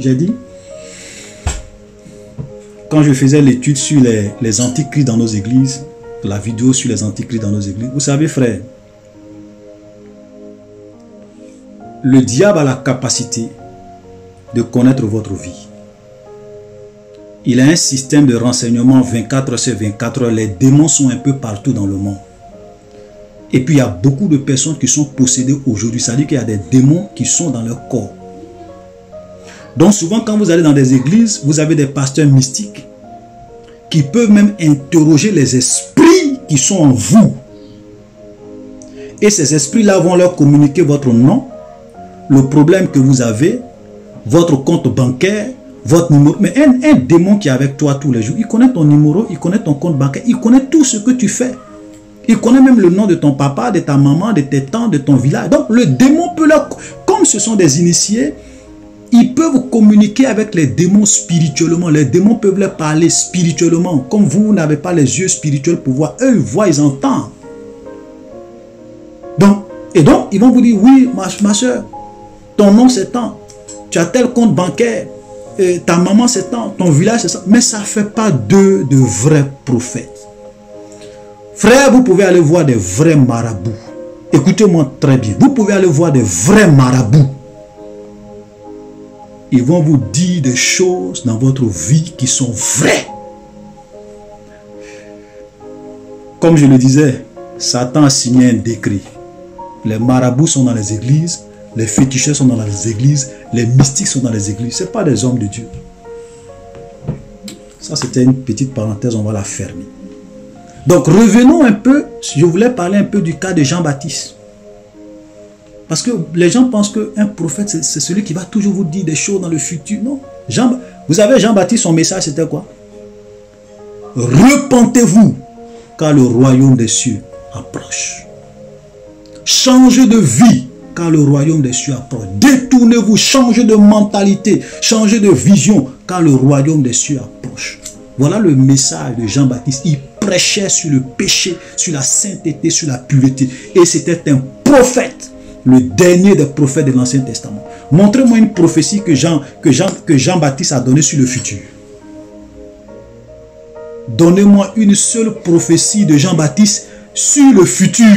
quand je faisais l'étude sur les antichrists dans nos églises, la vidéo sur les antichrists dans nos églises, vous savez frère, le diable a la capacité de connaître votre vie. Il a un système de renseignement 24 heures sur 24 heures. Les démons sont un peu partout dans le monde. Et puis il y a beaucoup de personnes qui sont possédées aujourd'hui. Ça veut dire qu'il y a des démons qui sont dans leur corps. Donc souvent quand vous allez dans des églises, vous avez des pasteurs mystiques qui peuvent même interroger les esprits qui sont en vous. Et ces esprits-là vont leur communiquer votre nom, le problème que vous avez, votre compte bancaire, votre numéro. Mais un démon qui est avec toi tous les jours, il connaît ton numéro, il connaît ton compte bancaire, il connaît tout ce que tu fais. Il connaît même le nom de ton papa, de ta maman, de tes tantes, de ton village. Donc le démon peut leur... Comme ce sont des initiés, ils peuvent communiquer avec les démons spirituellement. Les démons peuvent leur parler spirituellement. Comme vous n'avez pas les yeux spirituels pour voir, eux ils voient, ils entendent. Donc, ils vont vous dire, oui, ma soeur, ton nom c'est tant, tu as tel compte bancaire, ta maman c'est tant, ton village c'est ça. Mais ça ne fait pas d'eux de vrais prophètes. Frère, vous pouvez aller voir des vrais marabouts. Écoutez-moi très bien. Vous pouvez aller voir des vrais marabouts. Ils vont vous dire des choses dans votre vie qui sont vraies. Comme je le disais, Satan a signé un décret. Les marabouts sont dans les églises, les féticheurs sont dans les églises, les mystiques sont dans les églises. Ce ne sont pas des hommes de Dieu. Ça, c'était une petite parenthèse, on va la fermer. Donc, revenons un peu, je voulais parler un peu du cas de Jean-Baptiste. Parce que les gens pensent qu'un prophète, c'est celui qui va toujours vous dire des choses dans le futur. Non. Vous savez, Jean-Baptiste, son message, c'était quoi? Repentez-vous, car le royaume des cieux approche. Changez de vie, car le royaume des cieux approche. Détournez-vous, changez de mentalité, changez de vision, car le royaume des cieux approche. Voilà le message de Jean-Baptiste. Il prêchait sur le péché, sur la sainteté, sur la pureté. Et c'était un prophète, le dernier des prophètes de l'Ancien Testament. Montrez-moi une prophétie que Jean-Baptiste a donnée sur le futur. Donnez-moi une seule prophétie de Jean-Baptiste sur le futur.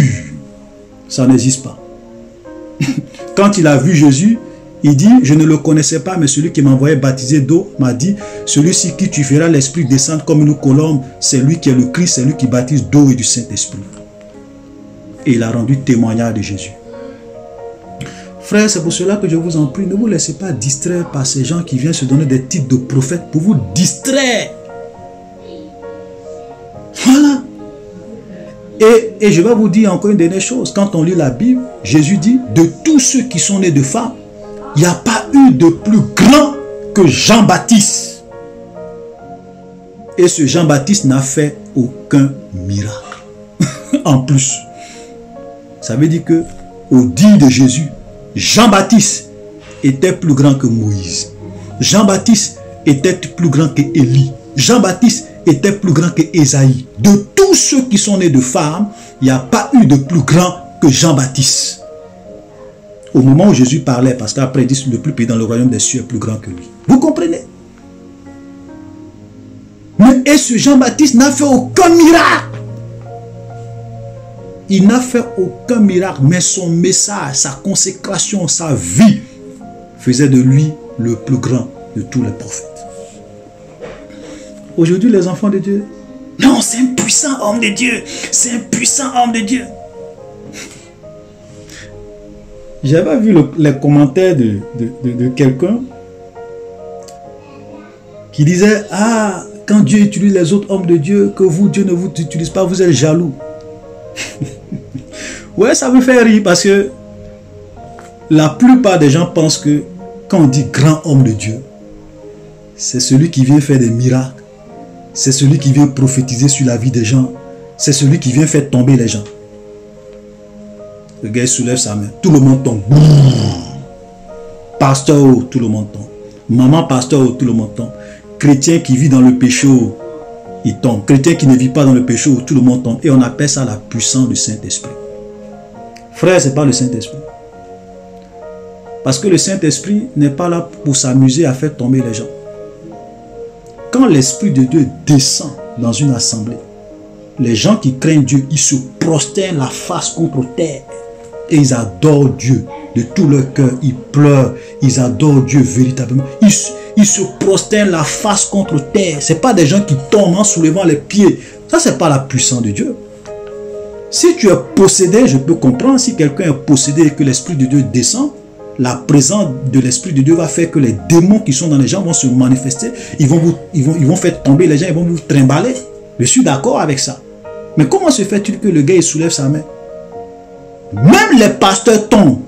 Ça n'existe pas. Quand il a vu Jésus, il dit, je ne le connaissais pas, mais celui qui m'a envoyé baptiser d'eau m'a dit, celui-ci qui tu feras l'Esprit descendre comme une colombe, c'est lui qui est le Christ, c'est lui qui baptise d'eau et du Saint-Esprit. Et il a rendu témoignage de Jésus. Frère, c'est pour cela que je vous en prie, ne vous laissez pas distraire par ces gens qui viennent se donner des titres de prophètes pour vous distraire. Voilà. Et je vais vous dire encore une dernière chose. Quand on lit la Bible, Jésus dit, de tous ceux qui sont nés de femmes, il n'y a pas eu de plus grand que Jean-Baptiste. Et ce Jean-Baptiste n'a fait aucun miracle. En plus, ça veut dire que, au dit de Jésus, Jean-Baptiste était plus grand que Moïse. Jean-Baptiste était plus grand que Élie. Jean-Baptiste était plus grand que Ésaïe. De tous ceux qui sont nés de femmes, il n'y a pas eu de plus grand que Jean-Baptiste. Au moment où Jésus parlait, parce qu'après il dit le plus petit dans le royaume des cieux est plus grand que lui. Vous comprenez? Mais et ce Jean-Baptiste n'a fait aucun miracle. Il n'a fait aucun miracle, mais son message, sa consécration, sa vie faisait de lui le plus grand de tous les prophètes. Aujourd'hui, les enfants de Dieu, non, c'est un puissant homme de Dieu. C'est un puissant homme de Dieu. J'avais vu les commentaires de quelqu'un qui disait, ah, quand Dieu utilise les autres hommes de Dieu, que vous, Dieu ne vous utilise pas, vous êtes jaloux. Ouais, ça me fait rire parce que la plupart des gens pensent que quand on dit grand homme de Dieu, c'est celui qui vient faire des miracles, c'est celui qui vient prophétiser sur la vie des gens, c'est celui qui vient faire tomber les gens. Le gars soulève sa main, tout le monde tombe. pasteur, tout le monde tombe. Maman, pasteur, tout le monde tombe. Chrétien qui vit dans le péché, il tombe. Chrétien qui ne vit pas dans le péché, tout le monde tombe. Et on appelle ça la puissance du Saint-Esprit. Frère, ce n'est pas le Saint-Esprit. Parce que le Saint-Esprit n'est pas là pour s'amuser à faire tomber les gens. Quand l'Esprit de Dieu descend dans une assemblée, les gens qui craignent Dieu, ils se prosternent la face contre terre. Et ils adorent Dieu de tout leur cœur. Ils pleurent. Ils adorent Dieu véritablement. Ils se prosternent la face contre terre. Ce n'est pas des gens qui tombent en soulevant les pieds. Ça, ce n'est pas la puissance de Dieu. Si tu es possédé, je peux comprendre. Si quelqu'un est possédé et que l'Esprit de Dieu descend, la présence de l'Esprit de Dieu va faire que les démons qui sont dans les gens vont se manifester. Ils vont faire tomber les gens. Ils vont vous trimballer. Je suis d'accord avec ça. Mais comment se fait-il que le gars il soulève sa main? Même les pasteurs tombent.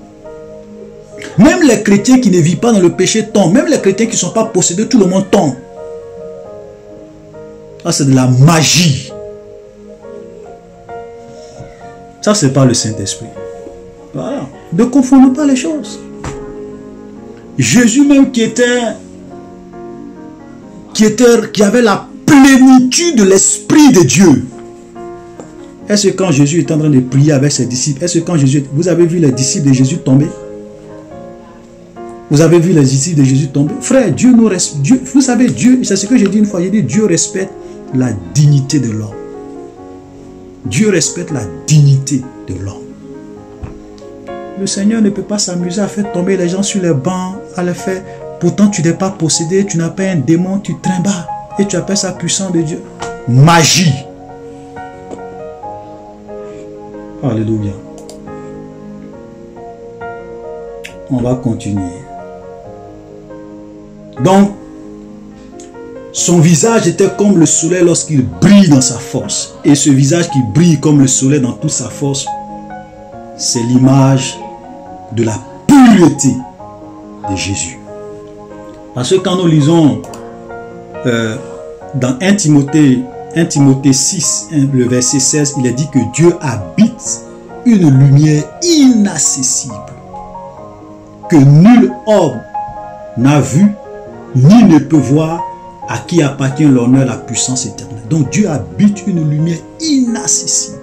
Même les chrétiens qui ne vivent pas dans le péché tombent. Même les chrétiens qui ne sont pas possédés, tout le monde tombe. Ça, c'est de la magie. Ça, ce n'est pas le Saint-Esprit. Voilà. Ne confondons pas les choses. Jésus même qui avait la plénitude de l'Esprit de Dieu. Est-ce que quand Jésus est en train de prier avec ses disciples, est-ce que quand Jésus... Vous avez vu les disciples de Jésus tomber? Vous avez vu les disciples de Jésus tomber? Frère, Dieu nous respecte. Dieu, vous savez, Dieu, c'est ce que j'ai dit une fois, j'ai dit Dieu respecte la dignité de l'homme. Dieu respecte la dignité de l'homme. Le Seigneur ne peut pas s'amuser à faire tomber les gens sur les bancs, à les faire. Pourtant, tu n'es pas possédé, tu n'as pas un démon, tu trimbales. Et tu appelles ça puissance de Dieu. Magie. Alléluia. On va continuer. Donc, son visage était comme le soleil lorsqu'il brille dans sa force. Et ce visage qui brille comme le soleil dans toute sa force, c'est l'image de la pureté de Jésus. Parce que quand nous lisons dans 1 Timothée 6, le verset 16, il est dit que Dieu habite une lumière inaccessible que nul homme n'a vu ni ne peut voir, à qui appartient l'honneur, la puissance éternelle. Donc Dieu habite une lumière inaccessible,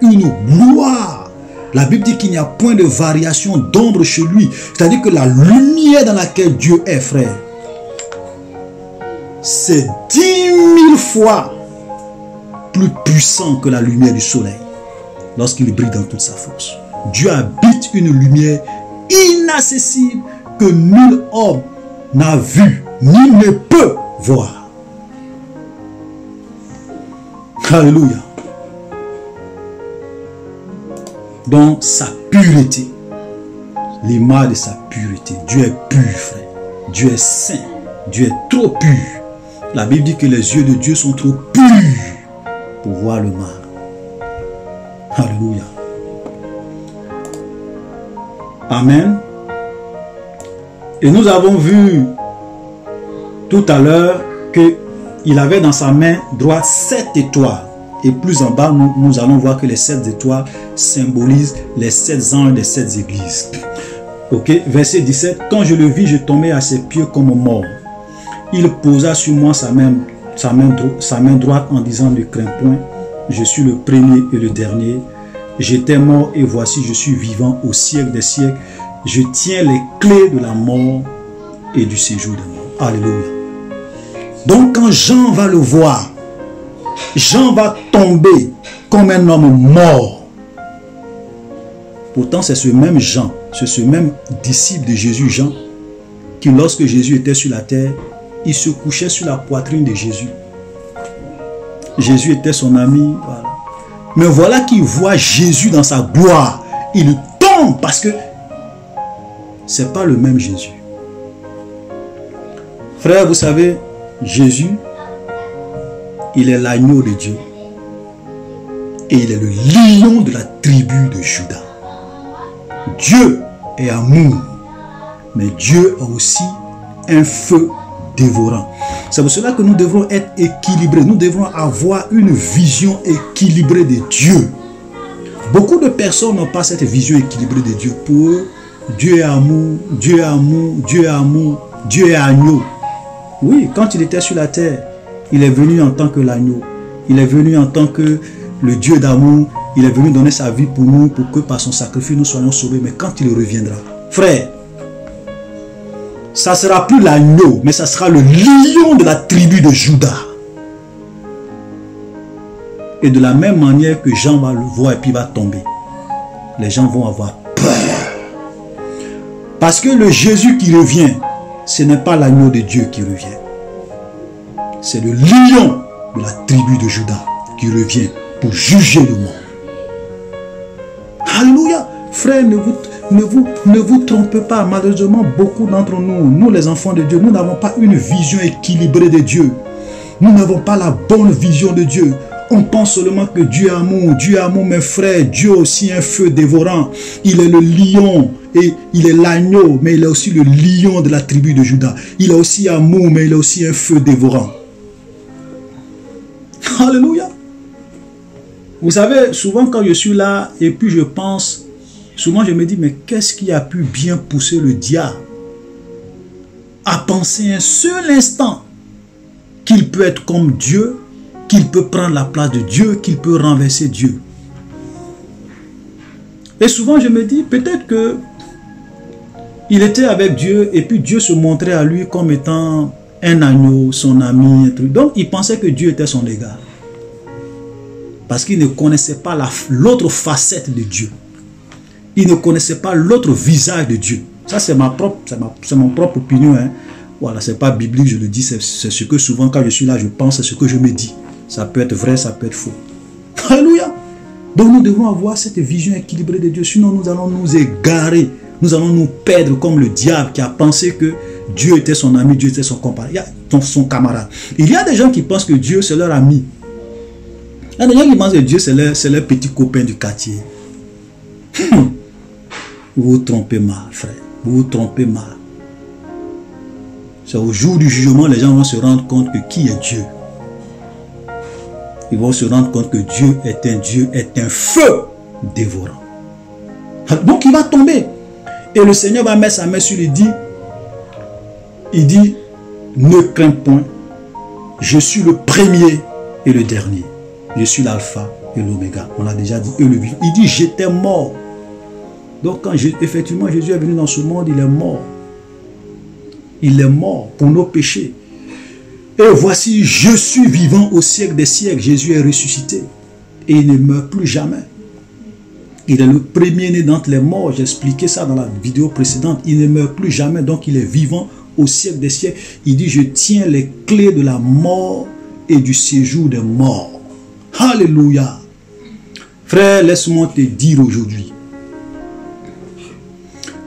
une gloire. La Bible dit qu'il n'y a point de variation d'ombre chez lui. C'est-à-dire que la lumière dans laquelle Dieu est, frère, c'est 10 000 fois plus puissant que la lumière du soleil lorsqu'il brille dans toute sa force. Dieu habite une lumière inaccessible que nul homme n'a vu ni ne peut voir. Alléluia. Donc sa pureté, l'image de sa pureté. Dieu est pur, frère. Dieu est saint. Dieu est trop pur. La Bible dit que les yeux de Dieu sont trop purs pour voir le mal. Alléluia. Amen. Et nous avons vu tout à l'heure qu'il avait dans sa main droite 7 étoiles. Et plus en bas, nous allons voir que les 7 étoiles symbolisent les 7 anges des 7 églises. Ok, verset 17. Quand je le vis, je tombais à ses pieds comme mort. Il posa sur moi sa main droite en disant: ne crains point, je suis le premier et le dernier. J'étais mort et voici je suis vivant au siècle des siècles. Je tiens les clés de la mort et du séjour de mort. Alléluia. Donc quand Jean va le voir, Jean va tomber comme un homme mort. Pourtant c'est ce même Jean, c'est ce même disciple de Jésus, Jean, qui lorsque Jésus était sur la terre, il se couchait sur la poitrine de Jésus. Jésus était son ami. Voilà. Mais voilà qu'il voit Jésus dans sa gloire. Il tombe parce que ce n'est pas le même Jésus. Frère, vous savez, Jésus, il est l'agneau de Dieu. Et il est le lion de la tribu de Juda. Dieu est amour. Mais Dieu a aussi un feu dévorant. C'est pour cela que nous devrons être équilibrés. Nous devrons avoir une vision équilibrée de Dieu. Beaucoup de personnes n'ont pas cette vision équilibrée de Dieu. Pour eux, Dieu est amour, Dieu est amour, Dieu est amour, Dieu est agneau. Oui, quand il était sur la terre, il est venu en tant que l'agneau. Il est venu en tant que le Dieu d'amour. Il est venu donner sa vie pour nous, pour que par son sacrifice nous soyons sauvés. Mais quand il reviendra, frère, ça ne sera plus l'agneau, mais ça sera le lion de la tribu de Juda. Et de la même manière que Jean va le voir et puis va tomber, les gens vont avoir peur. Parce que le Jésus qui revient, ce n'est pas l'agneau de Dieu qui revient. C'est le lion de la tribu de Juda qui revient pour juger le monde. Alléluia. Frère, ne vous trompez pas. Malheureusement, beaucoup d'entre nous, nous les enfants de Dieu, nous n'avons pas une vision équilibrée de Dieu. Nous n'avons pas la bonne vision de Dieu. On pense seulement que Dieu est amour. Dieu est amour, mes frères. Dieu est aussi un feu dévorant. Il est le lion et il est l'agneau, mais il est aussi le lion de la tribu de Juda. Il est aussi amour, mais il est aussi un feu dévorant. Alléluia. Vous savez, souvent quand je suis là et puis je pense, souvent je me dis, mais qu'est-ce qui a pu bien pousser le diable à penser un seul instant qu'il peut être comme Dieu, qu'il peut prendre la place de Dieu, qu'il peut renverser Dieu. Et souvent je me dis, peut-être que il était avec Dieu et puis Dieu se montrait à lui comme étant un agneau, son ami, un truc. Donc il pensait que Dieu était son égal. Parce qu'il ne connaissait pas l'autre facette de Dieu. Il ne connaissait pas l'autre visage de Dieu. Ça, c'est mon propre opinion. Hein. Voilà, c'est pas biblique, je le dis. C'est ce que souvent, quand je suis là, je pense, c'est ce que je me dis. Ça peut être vrai, ça peut être faux. Alléluia. Donc, nous devons avoir cette vision équilibrée de Dieu. Sinon, nous allons nous égarer. Nous allons nous perdre comme le diable qui a pensé que Dieu était son ami, Dieu était son compagnon, son camarade. Il y a des gens qui pensent que Dieu, c'est leur ami. Il y a des gens qui pensent que Dieu, c'est leur petit copain du quartier. Vous vous trompez mal, frère. Vous vous trompez mal. C'est au jour du jugement, les gens vont se rendre compte que qui est Dieu. Ils vont se rendre compte que Dieu est un feu dévorant. Donc il va tomber. Et le Seigneur va mettre sa main sur lui et il dit, ne crains point, je suis le premier et le dernier. Je suis l'alpha et l'oméga. On l'a déjà dit. Il dit, j'étais mort. Donc, quand effectivement Jésus est venu dans ce monde, il est mort. Il est mort pour nos péchés. Et voici, je suis vivant au siècle des siècles. Jésus est ressuscité. Et il ne meurt plus jamais. Il est le premier-né d'entre les morts. J'ai expliqué ça dans la vidéo précédente. Il ne meurt plus jamais. Donc, il est vivant au siècle des siècles. Il dit, je tiens les clés de la mort et du séjour des morts. Alléluia. Frère, laisse-moi te dire aujourd'hui.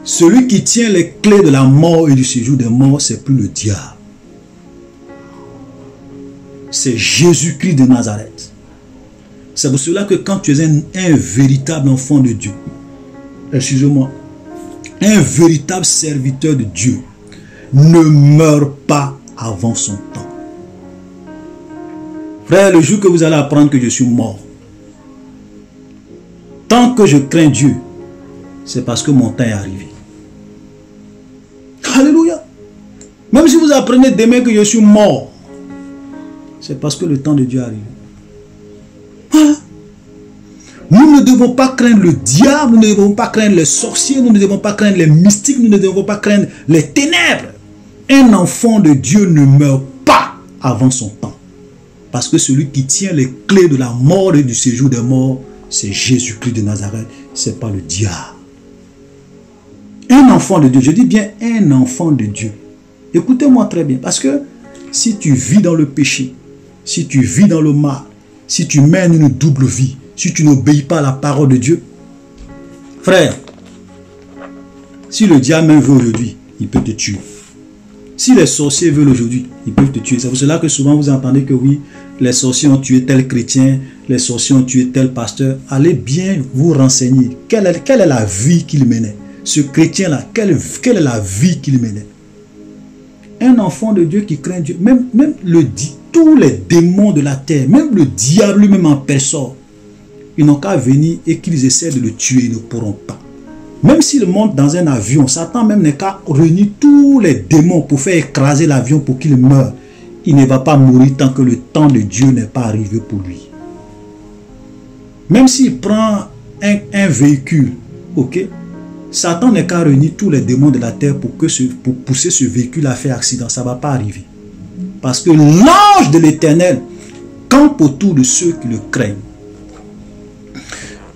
Celui qui tient les clés de la mort et du séjour des morts, c'est plus le diable. C'est Jésus-Christ de Nazareth. C'est pour cela que quand tu es un véritable enfant de Dieu, excusez-moi, un véritable serviteur de Dieu, ne meurt pas avant son temps. Frère, le jour que vous allez apprendre que je suis mort, tant que je crains Dieu, c'est parce que mon temps est arrivé. Alléluia. Même si vous apprenez demain que je suis mort, c'est parce que le temps de Dieu est arrivé. Voilà. Nous ne devons pas craindre le diable, nous ne devons pas craindre les sorciers, nous ne devons pas craindre les mystiques, nous ne devons pas craindre les ténèbres. Un enfant de Dieu ne meurt pas avant son temps. Parce que celui qui tient les clés de la mort et du séjour des morts, c'est Jésus-Christ de Nazareth, ce n'est pas le diable. Un enfant de Dieu, je dis bien un enfant de Dieu. Écoutez-moi très bien, parce que si tu vis dans le péché, si tu vis dans le mal, si tu mènes une double vie, si tu n'obéis pas à la parole de Dieu, frère, si le diable même veut aujourd'hui, il peut te tuer. Si les sorciers veulent aujourd'hui, ils peuvent te tuer. C'est pour cela que souvent vous entendez que oui, les sorciers ont tué tel chrétien, les sorciers ont tué tel pasteur. Allez bien vous renseigner. Quelle est la vie qu'il menait? Ce chrétien-là, quelle est la vie qu'il menait? Un enfant de Dieu qui craint Dieu, même tous les démons de la terre, même le diable lui-même en personne, ils n'ont qu'à venir et qu'ils essaient de le tuer, ils ne pourront pas. Même s'il monte dans un avion, Satan même n'est qu'à réunir tous les démons pour faire écraser l'avion pour qu'il meure. Il ne va pas mourir tant que le temps de Dieu n'est pas arrivé pour lui. Même s'il prend un véhicule, ok, Satan n'est qu'à réunir tous les démons de la terre pour pousser ce véhicule à faire accident. Ça ne va pas arriver. Parce que l'ange de l'Éternel campe autour de ceux qui le craignent.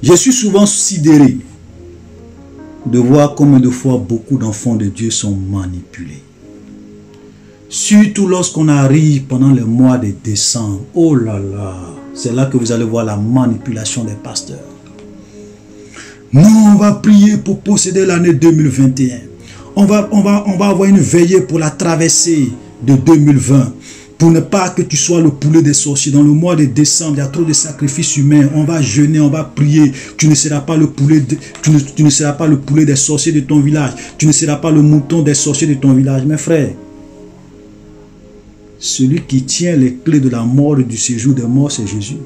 Je suis souvent sidéré de voir combien de fois beaucoup d'enfants de Dieu sont manipulés. Surtout lorsqu'on arrive pendant le mois de décembre. Oh là là, c'est là que vous allez voir la manipulation des pasteurs. Nous, on va prier pour posséder l'année 2021. On va avoir une veillée pour la traversée de 2020. Pour ne pas que tu sois le poulet des sorciers. Dans le mois de décembre, il y a trop de sacrifices humains. On va jeûner, on va prier. Tu ne seras pas le poulet, tu ne seras pas le poulet des sorciers de ton village. Tu ne seras pas le mouton des sorciers de ton village. Mes frères, celui qui tient les clés de la mort et du séjour des morts, c'est Jésus.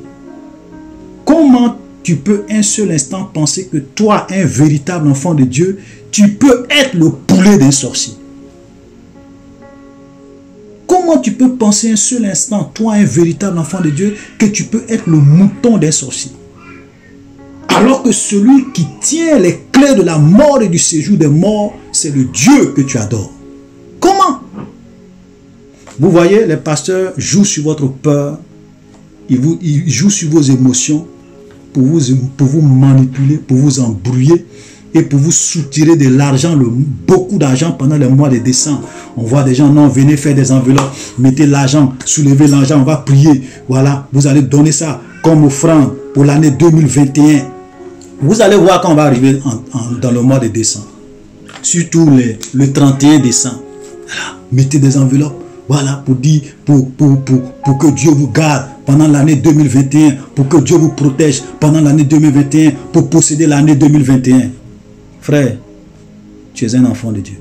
Comment tu peux un seul instant penser que toi, un véritable enfant de Dieu, tu peux être le poulet d'un sorcier? Comment tu peux penser un seul instant, toi, un véritable enfant de Dieu, que tu peux être le mouton d'un sorcier? Alors que celui qui tient les clés de la mort et du séjour des morts, c'est le Dieu que tu adores. Comment? Vous voyez, les pasteurs jouent sur votre peur, ils jouent sur vos émotions pour vous manipuler, pour vous embrouiller et pour vous soutirer de l'argent, beaucoup d'argent pendant le mois de décembre. On voit des gens, non, venez faire des enveloppes, mettez l'argent, soulevez l'argent, on va prier. Voilà, vous allez donner ça comme offrande pour l'année 2021. Vous allez voir quand on va arriver dans le mois de décembre. Surtout le 31 décembre. Voilà, mettez des enveloppes. Voilà, pour dire, pour que Dieu vous garde pendant l'année 2021, pour que Dieu vous protège pendant l'année 2021, pour posséder l'année 2021. Frère, tu es un enfant de Dieu.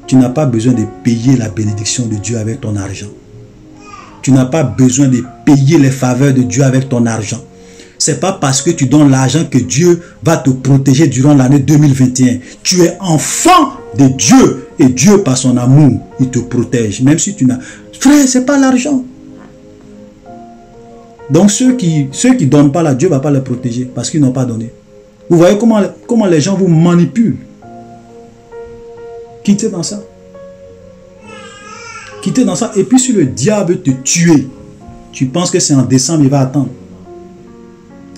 Tu n'as pas besoin de payer la bénédiction de Dieu avec ton argent. Tu n'as pas besoin de payer les faveurs de Dieu avec ton argent. Ce n'est pas parce que tu donnes l'argent que Dieu va te protéger durant l'année 2021. Tu es enfant de Dieu et Dieu, par son amour, il te protège. Même si tu n'as... Frère, ce n'est pas l'argent. Donc ceux qui ne donnent pas là, Dieu ne va pas les protéger parce qu'ils n'ont pas donné. Vous voyez comment les gens vous manipulent. Quittez dans ça. Quittez dans ça. Et puis si le diable veut te tuer, tu penses que c'est en décembre, il va attendre.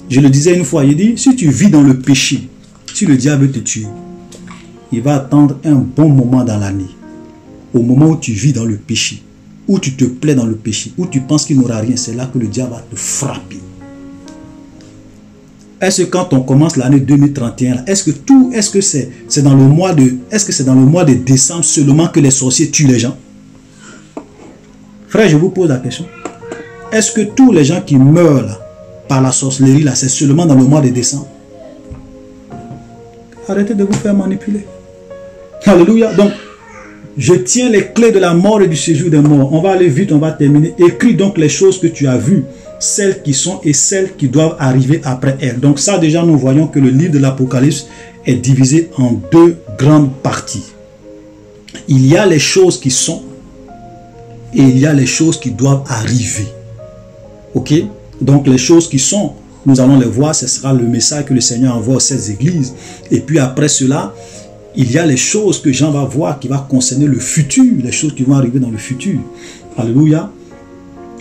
Je le disais une fois, il dit, si tu vis dans le péché, si le diable veut te tuer, il va attendre un bon moment dans l'année. Au moment où tu vis dans le péché, où tu te plais dans le péché, où tu penses qu'il n'aura rien, c'est là que le diable va te frapper. Est-ce que quand on commence l'année 2031, est-ce que c'est dans le mois de décembre seulement que les sorciers tuent les gens? Frère, je vous pose la question. Est-ce que tous les gens qui meurent là, par la sorcellerie, là, c'est seulement dans le mois de décembre? Arrêtez de vous faire manipuler. Alléluia. Donc, je tiens les clés de la mort et du séjour des morts. On va aller vite, on va terminer. Écris donc les choses que tu as vues, celles qui sont et celles qui doivent arriver après elles. Donc ça, déjà, nous voyons que le livre de l'Apocalypse est divisé en deux grandes parties. Il y a les choses qui sont et il y a les choses qui doivent arriver. Ok? Donc les choses qui sont, nous allons les voir, ce sera le message que le Seigneur envoie aux 7 églises. Et puis après cela, il y a les choses que Jean va voir qui va concerner le futur, les choses qui vont arriver dans le futur. Alléluia.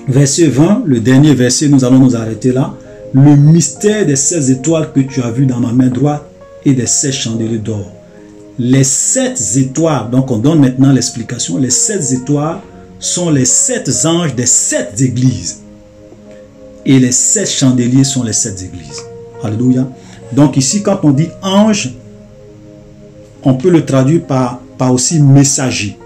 Verset 20, le dernier verset, nous allons nous arrêter là. Le mystère des 7 étoiles que tu as vues dans ma main droite et des 7 chandeliers d'or. Les 7 étoiles, donc on donne maintenant l'explication. Les 7 étoiles sont les 7 anges des 7 églises. Et les 7 chandeliers sont les 7 églises. Alléluia. Donc ici, quand on dit ange, on peut le traduire par aussi messager.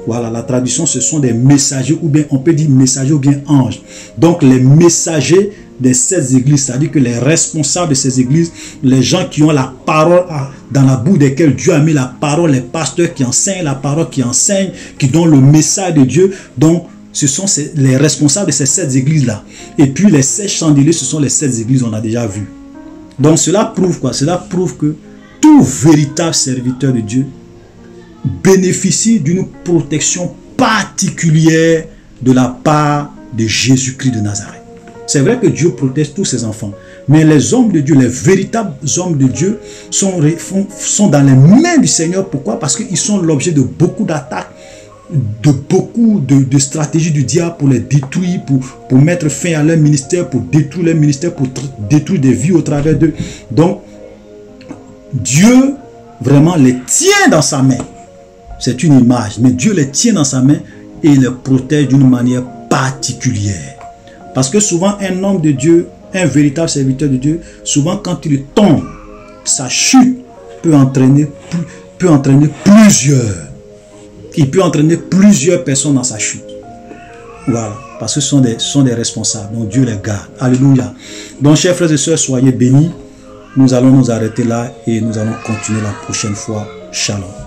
Voilà, la traduction, ce sont des messagers, ou bien on peut dire messager ou bien ange. Donc les messagers des 7 églises, c'est-à-dire que les responsables de ces églises, les gens qui ont la parole dans la bouche desquels Dieu a mis la parole, les pasteurs qui enseignent la parole, qui enseignent, qui donnent le message de Dieu. Donc ce sont les responsables de ces 7 églises-là. Et puis les 7 chandeliers, ce sont les 7 églises, on a déjà vu. Donc cela prouve quoi? Cela prouve que tout véritable serviteur de Dieu bénéficie d'une protection particulière de la part de Jésus-Christ de Nazareth. C'est vrai que Dieu protège tous ses enfants, mais les hommes de Dieu, les véritables hommes de Dieu sont dans les mains du Seigneur. Pourquoi? Parce qu'ils sont l'objet de beaucoup d'attaques, de beaucoup de stratégies du diable pour les détruire, pour mettre fin à leur ministère, pour détruire leur ministère, pour détruire des vies au travers d'eux. Donc, Dieu vraiment les tient dans sa main. C'est une image, mais Dieu les tient dans sa main et les protège d'une manière particulière. Parce que souvent, un homme de Dieu, un véritable serviteur de Dieu, souvent quand il tombe, sa chute peut entraîner plusieurs. Il peut entraîner plusieurs personnes dans sa chute. Voilà, parce que ce sont des responsables, donc Dieu les garde. Alléluia. Donc, chers frères et sœurs, soyez bénis. Nous allons nous arrêter là et nous allons continuer la prochaine fois. Shalom.